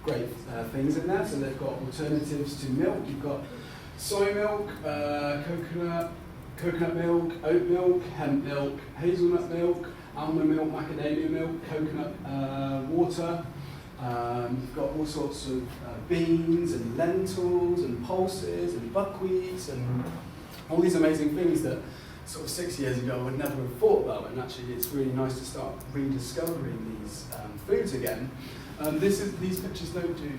great things in there. So they've got alternatives to milk. You've got soy milk, coconut milk, oat milk, hemp milk, hazelnut milk, almond milk, macadamia milk, coconut water. You've got all sorts of beans and lentils and pulses and buckwheats and all these amazing things that sort of 6 years ago I would never have thought about, and actually it's really nice to start rediscovering these foods again. These pictures don't do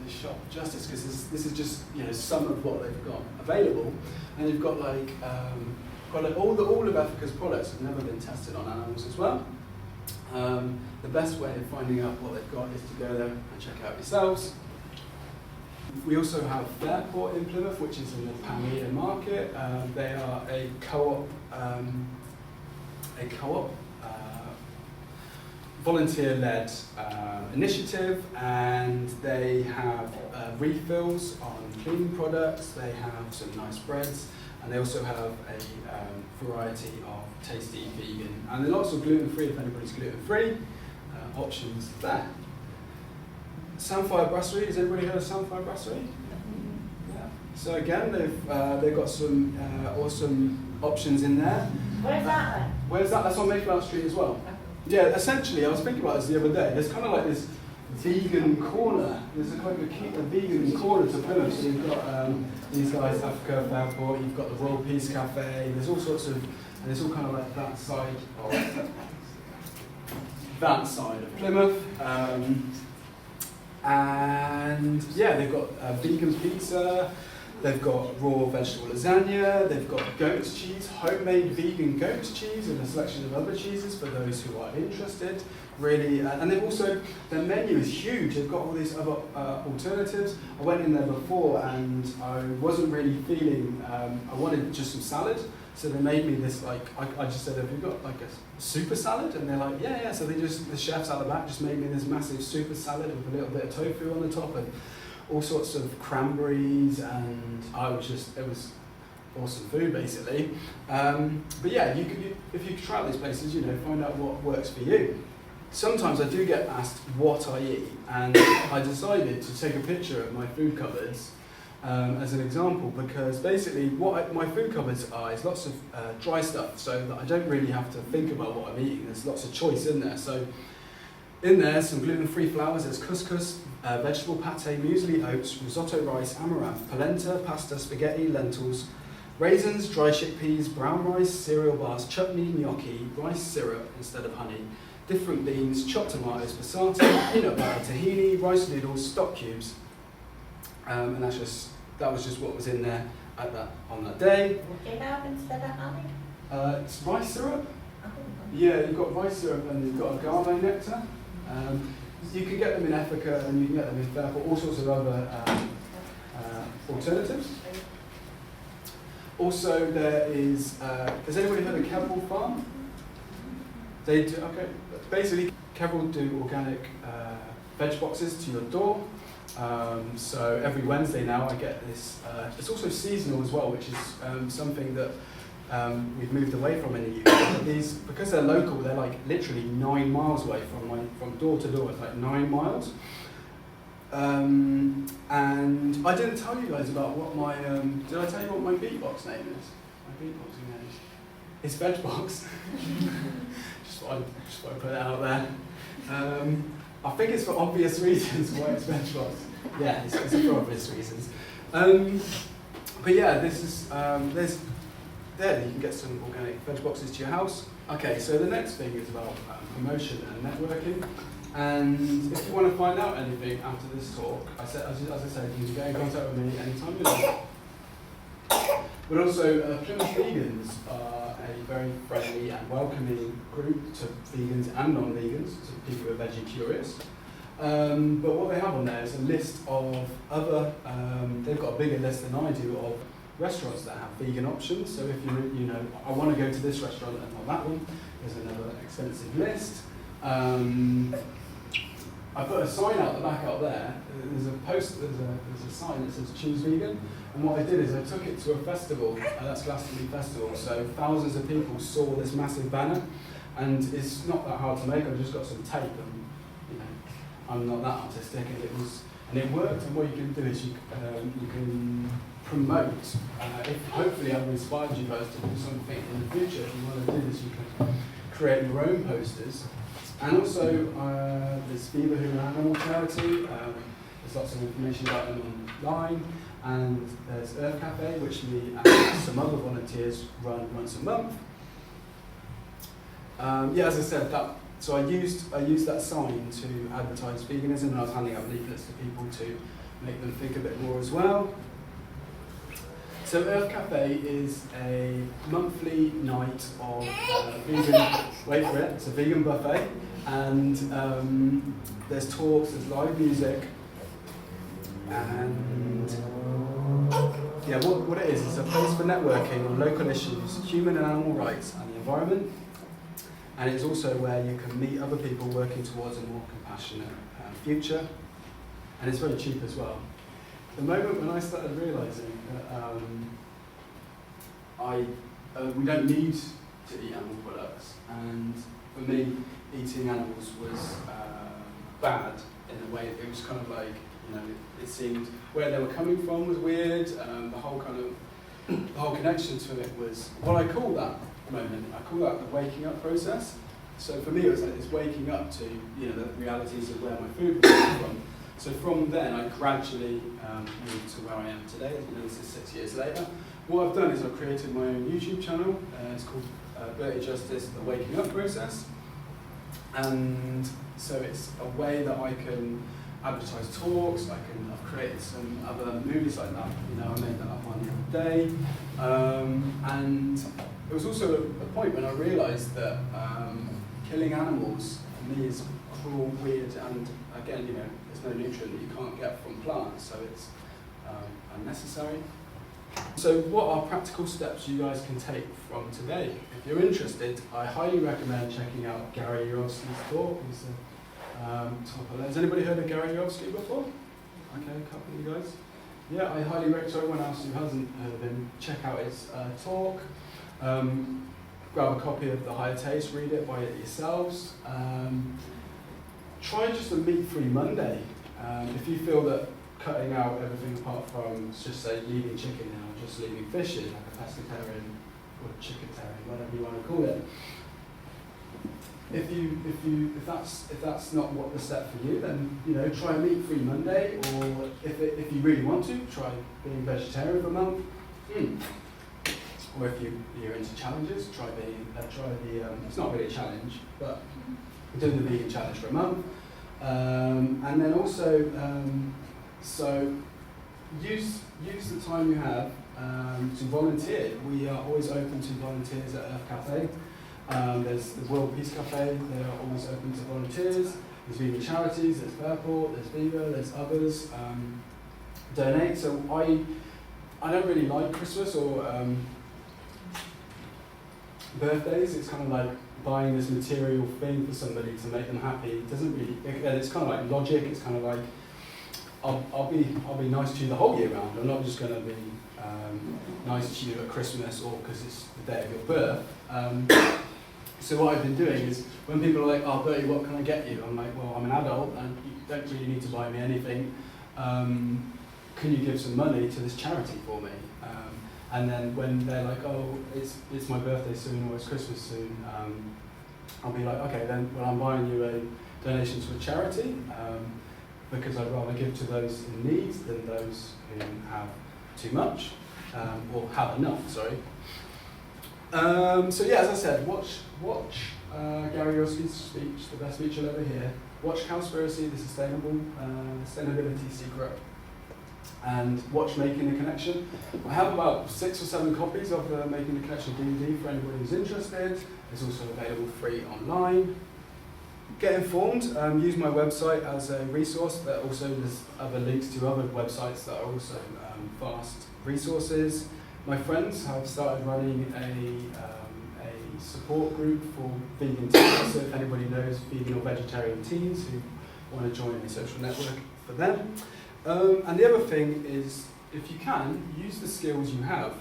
the shop justice, because this is just, you know, some of what they've got available, and you've got like all of Africa's products have never been tested on animals as well. The best way of finding out what they've got is to go there and check out yourselves. We also have Fairport in Plymouth, which is in the Pan-Eater market. They are a co-op volunteer-led initiative, and they have refills on cleaning products. They have some nice breads, and they also have a variety of tasty vegan, and there are lots of gluten-free if anybody's gluten-free options there. Samphire Brasserie, has anybody heard of Samphire Brasserie? Yeah. So again, they've got some awesome options in there. Where's that then? Where's that? That's on Mayflower Street as well. Yeah, essentially, I was thinking about this the other day. There's kind of like this vegan corner. There's a vegan corner to Plymouth. So you've got these guys, Africa Fairport. You've got the World Peace Cafe. There's all sorts of, and it's all kind of like that side of Plymouth. And yeah, they've got vegan pizza. They've got raw vegetable lasagna, they've got goat's cheese, homemade vegan goat's cheese, and a selection of other cheeses for those who are interested. Really, and they've also, their menu is huge. They've got all these other alternatives. I went in there before and I wasn't really feeling, I wanted just some salad. So they made me this, like, I just said, have you got like a super salad? And they're like, yeah. So the chefs out the back just made me this massive super salad with a little bit of tofu on the top and all sorts of cranberries, and it was awesome food basically. But yeah, if you try these places, find out what works for you. Sometimes I do get asked what I eat, and I decided to take a picture of my food cupboards as an example, because basically what my food cupboards are is lots of dry stuff, so that I don't really have to think about what I'm eating. There's lots of choice in there. So in there, some gluten-free flours, there's couscous, vegetable pate, muesli, oats, risotto rice, amaranth, polenta, pasta, spaghetti, lentils, raisins, dry chickpeas, brown rice, cereal bars, chutney, gnocchi, rice syrup instead of honey, different beans, chopped tomatoes, passata, peanut butter, tahini, rice noodles, stock cubes. And that was just what was in there on that day. What do you have instead of honey? It's rice syrup. Oh. Yeah, you've got rice syrup and you've got agave nectar. You can get them in Africa and you can get them in Fairport, all sorts of other alternatives. Also, has anybody heard of Kevrel Farm? They do, okay. Basically, Kevrel do organic veg boxes to your door. So every Wednesday now I get this, it's also seasonal as well, which is something that we've moved away from in the UK. These, because they're local, they're like literally 9 miles away from door to door. It's like 9 miles. And I didn't tell you guys about what my, did I tell you what my beatbox name is? My beatboxing name is, it's Vegbox. just thought I'd put it out there. I think it's for obvious reasons why it's Vegbox. Yeah, it's for obvious reasons. But yeah, this is, there you can get some organic veg boxes to your house. Okay, so the next thing is about promotion and networking. And if you want to find out anything after this talk, as I said, you can get in contact with me anytime you like. But also, Plymouth Vegans are a very friendly and welcoming group to vegans and non-vegans, to people who are veggie curious. But what they have on there is a list of other, they've got a bigger list than I do of restaurants that have vegan options. So if I want to go to this restaurant and not that one, there's another extensive list. I put a sign out the back out there. There's a sign that says choose vegan. And what I did is I took it to a festival, that's Glastonbury Festival. So thousands of people saw this massive banner, and it's not that hard to make. I've just got some tape, and I'm not that artistic, and it worked. And what you can do is you can promote. Hopefully I've inspired you guys to do something in the future. If you want to do this, you can create your own posters. And also, there's Fever Who an Animal Charity. There's lots of information about them online. And there's Earth Cafe, which me and some other volunteers run once a month. As I said, so I used that sign to advertise veganism, and I was handing out leaflets to people to make them think a bit more as well. So Earth Cafe is a monthly night of vegan, wait for it, it's a vegan buffet, and there's talks, there's live music, and what it is, it's a place for networking on local issues, human and animal rights and the environment, and it's also where you can meet other people working towards a more compassionate future, and it's very cheap as well. The moment when I started realising that we don't need to eat animal products, and for me, eating animals was bad in a way. It was kind of like, it seemed where they were coming from was weird. The whole connection to it was what I call that moment. I call that the waking up process. So for me, it's waking up to the realities of where my food comes from. So from then, I gradually moved to where I am today. This is 6 years later. What I've done is I've created my own YouTube channel. It's called Berty Justice, The Waking Up Process. And so it's a way that I can advertise talks. I've created some other movies like that. I made that up one the other day. And it was also a point when I realised that killing animals for me is cruel, weird, and again, there's no nutrient that you can't get from plants, so it's unnecessary. So what are practical steps you guys can take from today? If you're interested, I highly recommend checking out Gary Yourofsky's talk. He's top of. Has anybody heard of Gary Yourofsky before? Okay, a couple of you guys. Yeah, I highly recommend, so everyone else who hasn't heard of him, check out his talk. Grab a copy of The Higher Taste, read it, buy it yourselves. Try just a meat-free Monday. If you feel that cutting out everything apart from, just say, leaving chicken now, just leaving fish in, like a pescatarian or chickatarian, whatever you want to call it. If that's not what the step for you, then try a meat-free Monday, or if you really want to, try being vegetarian for a month. Or if you're into challenges, try the it's not really a challenge, but doing the vegan challenge for a month. And then also, so use the time you have to volunteer. We are always open to volunteers at Earth Cafe. There's the World Peace Cafe, they're always open to volunteers. There's vegan charities, there's Purple, there's Viva, there's others. Donate. So I don't really like Christmas or birthdays. It's kind of like buying this material thing for somebody to make them happy. It doesn't really, it's kind of like logic. It's kind of like, I'll be nice to you the whole year round. I'm not just going to be nice to you at Christmas or because it's the day of your birth. So what I've been doing is when people are like, oh Bertie, what can I get you? I'm like, well, I'm an adult and you don't really need to buy me anything. Can you give some money to this charity for me? And then when they're like, oh, it's my birthday soon or it's Christmas soon, I'll be like, okay, then well, I'm buying you a donation to a charity because I'd rather give to those in need than those who have too much or have enough. Sorry. So yeah, as I said, watch Gary Yourofsky's speech, the best speech you'll ever hear. Watch Cowspiracy, the sustainability secret. And watch Making the Connection. I have about 6 or 7 copies of the Making the Connection DVD for anybody who's interested. It's also available free online. Get informed, use my website as a resource. There's other links to other websites that are also fast resources. My friends have started running a support group for vegan teens, so if anybody knows vegan or vegetarian teens who want to join a social network for them. And the other thing is, if you can, use the skills you have.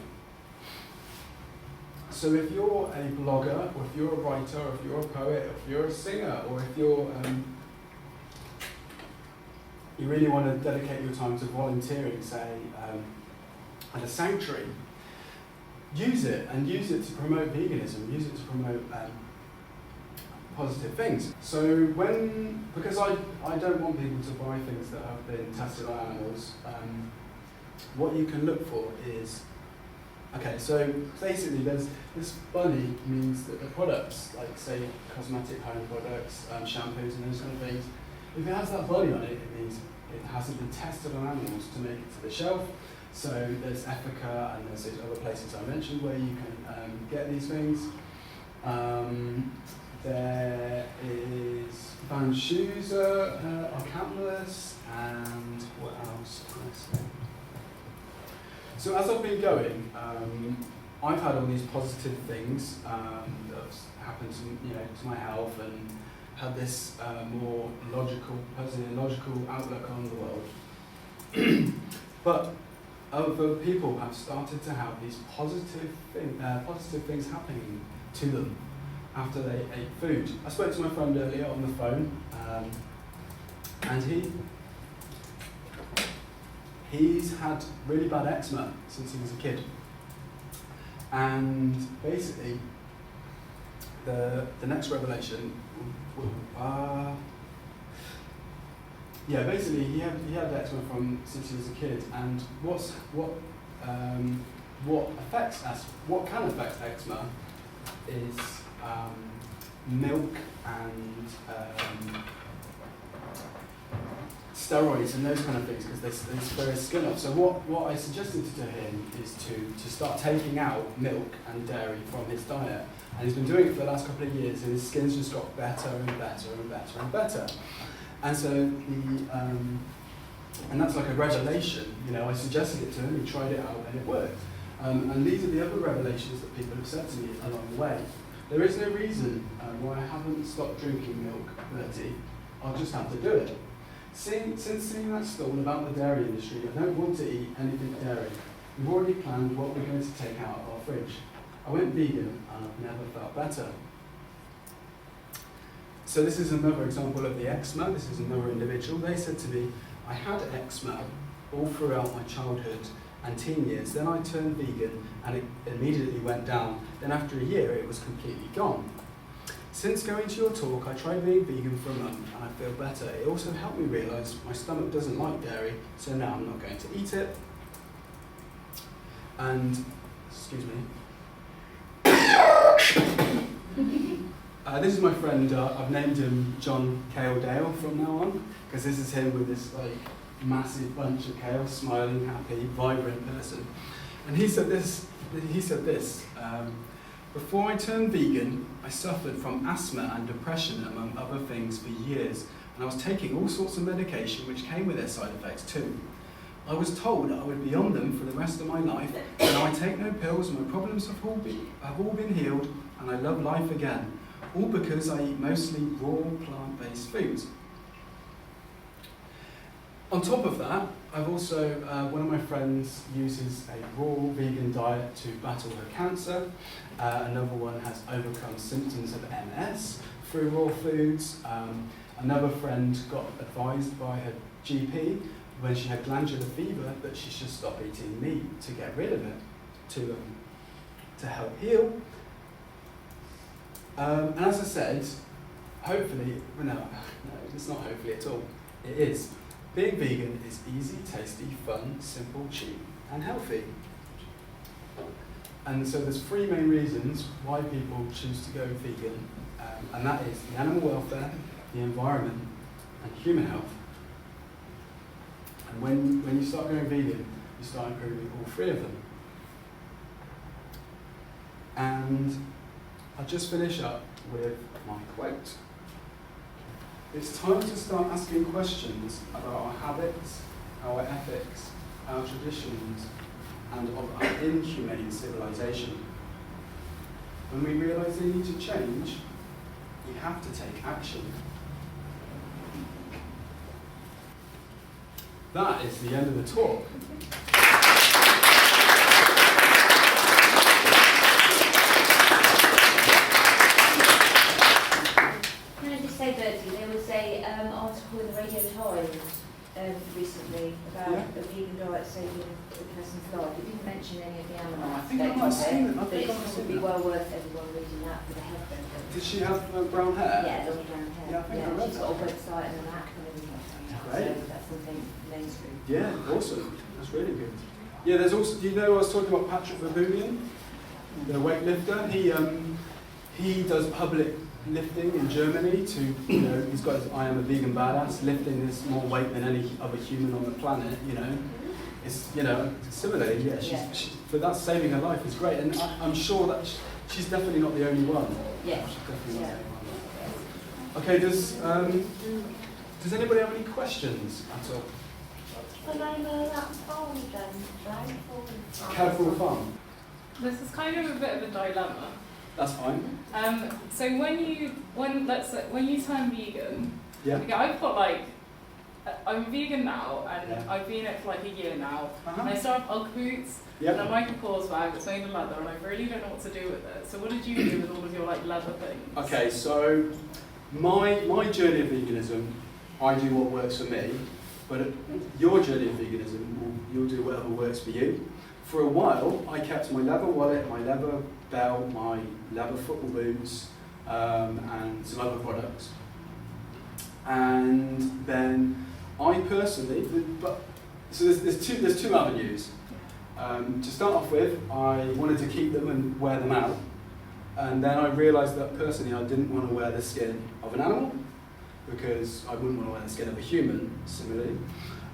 So if you're a blogger, or if you're a writer, or if you're a poet, or if you're a singer, or if you're you really want to dedicate your time to volunteering, say, at a sanctuary, use it, and use it to promote veganism, use it to promote positive things. So because I don't want people to buy things that have been tested on animals, what you can look for is, okay, so basically there's this bunny means that the products, like say cosmetic home products, shampoos and those kind of things, if it has that bunny on it, it means it hasn't been tested on animals to make it to the shelf. So there's Ethica and there's those other places I mentioned where you can get these things. There is Van Shoes are countless, and what else can I say? So as I've been going, I've had all these positive things that have happened to my health, and had this more personally logical outlook on the world. But other people have started to have these positive things happening to them after they ate food. I spoke to my friend earlier on the phone, and he's had really bad eczema since he was a kid. And basically, the next revelation, basically he had eczema from since he was a kid, and what can affect eczema is milk and steroids and those kind of things, because they spur his skin off. So what I suggested to him is to start taking out milk and dairy from his diet, and he's been doing it for the last couple of years, and his skin's just got better and better and better and better. And so and that's like a revelation. I suggested it to him, he tried it out, and it worked. And these are the other revelations that people have said to me along the way. There is no reason why I haven't stopped drinking milk, Bertie. I'll just have to do it. Since seeing that stall about the dairy industry, I don't want to eat anything dairy. We've already planned what we're going to take out of our fridge. I went vegan and I've never felt better. So this is another example of the eczema. This is another individual. They said to me, I had eczema all throughout my childhood and teen years. Then I turned vegan and it immediately went down. Then after a year, it was completely gone. Since going to your talk, I tried being vegan for a month and I feel better. It also helped me realise my stomach doesn't like dairy, so now I'm not going to eat it. And, excuse me. This is my friend, I've named him John Kale Dale from now on, because this is him with this massive bunch of kale, smiling, happy, vibrant person. And he said this, before I turned vegan, I suffered from asthma and depression, among other things, for years, and I was taking all sorts of medication which came with their side effects too. I was told I would be on them for the rest of my life, and now I take no pills, my problems have all been healed, and I love life again, all because I eat mostly raw plant-based foods. On top of that, I've also, one of my friends uses a raw vegan diet to battle her cancer. Another one has overcome symptoms of MS through raw foods. Another friend got advised by her GP when she had glandular fever that she should stop eating meat to get rid of it, to help heal. And as I said, hopefully, no, it's not hopefully at all, it is. Being vegan is easy, tasty, fun, simple, cheap, and healthy. And so there's three main reasons why people choose to go vegan, and that is the animal welfare, the environment, and human health. And when you start going vegan, you start improving all three of them. And I'll just finish up with my quote. It's time to start asking questions about our habits, our ethics, our traditions, and of our inhumane civilization. When we realise they need to change, we have to take action. That is the end of the talk. Can I just say, Bertie, there was an article in the Radio Times recently about a vegan diet saving a person's life. It didn't mention any of the animal I think I might have seen it. but it's probably well worth everyone reading that for the health benefits. Did she have brown hair? Yeah, long brown hair. Yeah, I think I read she's got a website and an app and everything. Great. So that's something mainstream. Yeah, awesome. That's really good. Yeah, there's also, do you know I was talking about Patrick Verboonian, the weightlifter? He does public lifting in Germany to, he's got his I am a vegan badass, lifting this more weight than any other human on the planet, It's, similarly, but that's saving her life is great. And I'm sure that she's definitely not the only one. Yeah. She's definitely not the only one. Okay, does anybody have any questions at all? Well, I know that farm then, right? Careful Farm. This is kind of a bit of a dilemma. That's fine. So when you turn vegan, Yeah. okay, I've got I'm vegan now, and I've been it for a year now. And I started Ugg boots, and I like a pause bag that's made of leather, and I really don't know what to do with it. So what did you do with all of your leather things? Okay, so my journey of veganism, I do what works for me, but your journey of veganism, you'll do whatever works for you. For a while, I kept my leather wallet, my leather belt, my leather football boots, and some other products. And then I personally, so there's two avenues. To start off with, I wanted to keep them and wear them out. And then I realised that personally I didn't want to wear the skin of an animal, because I wouldn't want to wear the skin of a human, similarly.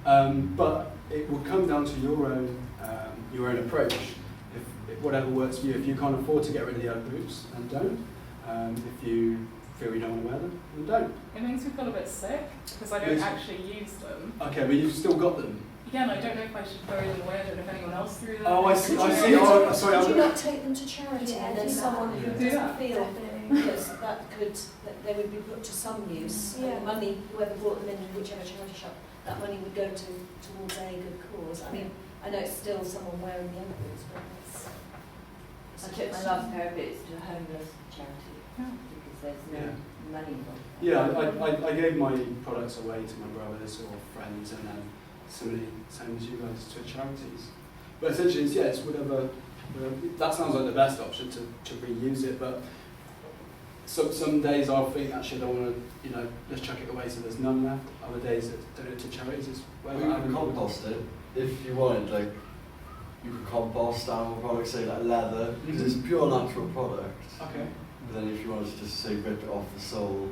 But it will come down to your own approach. If whatever works for you. If you can't afford to get rid of the Ugg boots, then don't. If you feel you don't want to wear them, then don't. It makes me feel a bit sick because I don't actually use them. Okay, but you've still got them. Yeah, and I don't know if I should throw them away. I don't know if anyone else threw them. Oh, I see. Oh, sorry. Could you not take them to charity and then someone who Do doesn't that. feel that they would be put to some use? Yeah. And money, whoever brought them in whichever charity shop, that money would go towards a good cause. I mean, I know it's still someone wearing the Ugg boots, but it's I took my last pair of boots to a homeless charity because there's no money involved. Yeah, I gave my products away to my brothers or friends, and then similarly, same as you guys, to charities. But essentially, it's whatever. That sounds like the best option to reuse it. But some days I'll think actually I don't want to, let's chuck it away so there's none left. Other days donate to charities. Is where You can compost it if you wanted. Like, you could compost animal products, say like leather, because it's a pure natural product. Okay. But then if you wanted to just say rip it off the sole,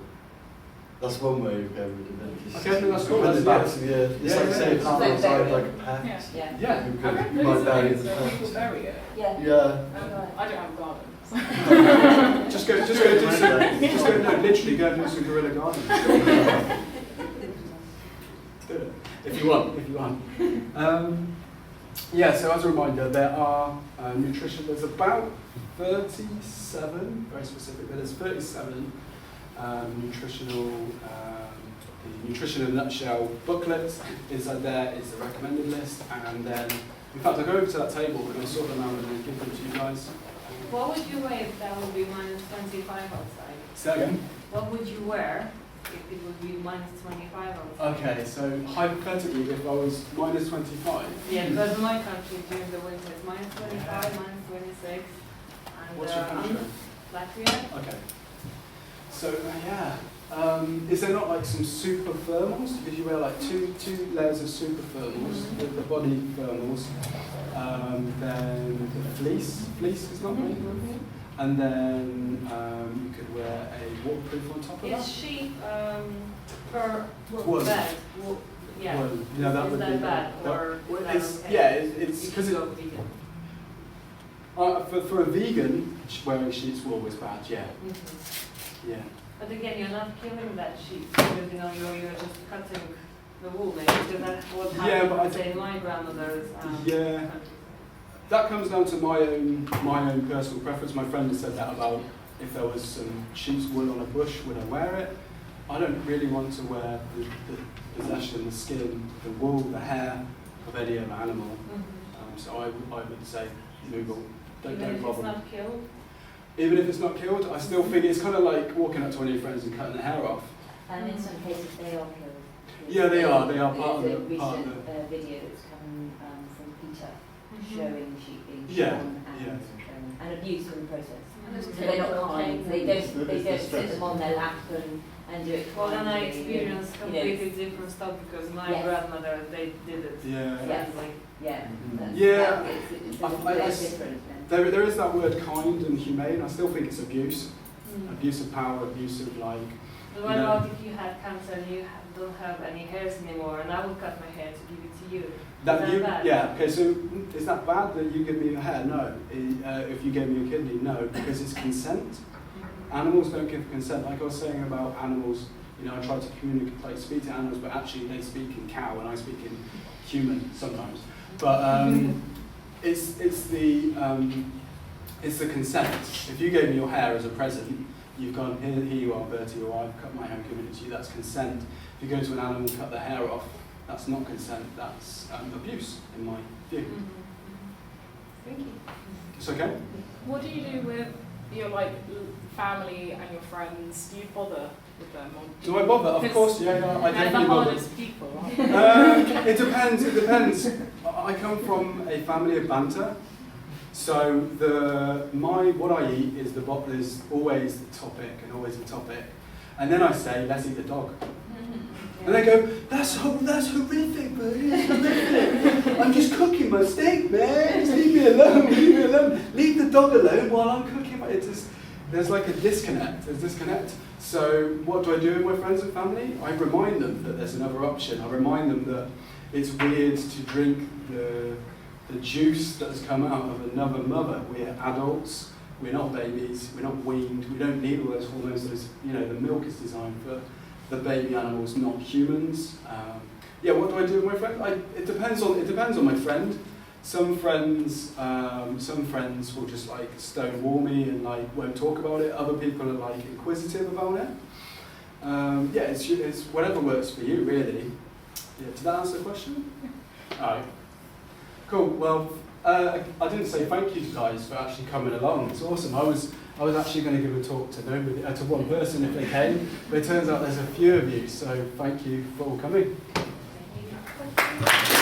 that's one way of getting rid of it. Okay, no, that's cool. Put it That's- back to the earth. It's Yeah, like yeah, saying it's animal like inside burying. like a pet. Yeah. Yeah. You I could, read you might loads of bury things the where people pet. bury it. yeah. Yeah. I don't have a garden. So. Just go do some, literally go and do some guerrilla gardening. Do it. If you want. Yeah, so as a reminder, there are there's about 37, very specific, but there's 37 the Nutrition in a Nutshell booklets. Inside there is the recommended list, and then, in fact, I'll go over to that table and I'll sort them out and then give them to you guys. What would you wear if that would be minus 25 outside? Say that again. What would you wear if it would be minus 25 outside? Okay, so hypothetically, if I was minus 25, Yeah, because in my country during the winter it's minus 25, minus 26. And what's your country? Latvia. Okay. So is there not like some super thermals? Because you wear like two layers of super thermals, the body thermals, then the fleece is not really good, and then you could wear a waterproof on top of that. Is sheep per Wool. bed? Yeah. Well, no, that Is would that be bad that- or well, is that it's okay? yeah, it's If because you go vegan. for a vegan, wearing sheep's wool is bad. Yeah, yeah. But again, you're not killing that sheep because you're just cutting the wool maybe because that's what Yeah, happened, but I say, in my grandmother's Yeah. country. That comes down to my own personal preference. My friend has said that about if there was some sheep's wool on a bush, would I wear it? I don't really want to wear the possession, the skin, the wool, the hair of any other animal. So I would say Google. Even Don't if bother. it's not killed. Even if it's not killed, I still think it's kind of like walking up to one of your friends and cutting the hair off. And in some cases they are killed. Yeah, they are. They are part of There's a the. Part of recent the video that's come from Peter showing sheep being Yeah, shorn yeah. and abuse in the process. And So it's they're not killed, kind. okay. They don't sit them on their lap and do it. Well, then I kindly, experienced you know. completely different stuff because my Yes. grandmother, they did it. Yeah. Yes. Like, Yeah. that's- Yeah. It's I- that's different. There is that word kind and humane. I still think it's abuse. Abuse of power, abuse of like. But what No. about if you had cancer and you don't have any hairs anymore and I would cut my hair to give it to you? That Is you, that bad? yeah. Okay. So is that bad that you give me your hair? No. If you gave me your kidney, no, because it's consent. Animals don't give consent. Like I was saying about animals, I try to communicate, like speak to animals, but actually they speak in cow and I speak in human sometimes. But it's the consent. If you gave me your hair as a present, you've gone, here you are, Bertie, or I've cut my hair and given it to you, that's consent. If you go to an animal and cut their hair off, that's not consent, that's abuse, in my view. Thank you. It's okay? What do you do with your family and your friends? Do you bother with them? Or Do I bother? Of course, yeah, I they're the definitely bother. hardest people. Aren't they? It depends. I come from a family of banter, So what I eat is always the topic and always the topic. And then I say, let's eat the dog. And they go, that's horrific, Bertie, that's horrific. I'm just cooking my steak, man. Just leave me alone, leave me alone. Leave the dog alone while I'm cooking. There's like a disconnect. There's disconnect. So what do I do with my friends and family? I remind them that there's another option. I remind them that it's weird to drink the juice that has come out of another mother. We're adults. We're not babies. We're not weaned. We don't need all those hormones. The milk is designed for the baby animals, not humans. What do I do with my friends? It depends on my friend. Some friends will just like stonewall me and like won't talk about it. Other people are like inquisitive about it. It's whatever works for you, really. Yeah, did that answer the question? Alright. Cool. Well, I didn't say thank you guys for actually coming along. It's awesome. I was actually going to give a talk to nobody, to one person if they came, but it turns out there's a few of you. So thank you for all coming. Thank you.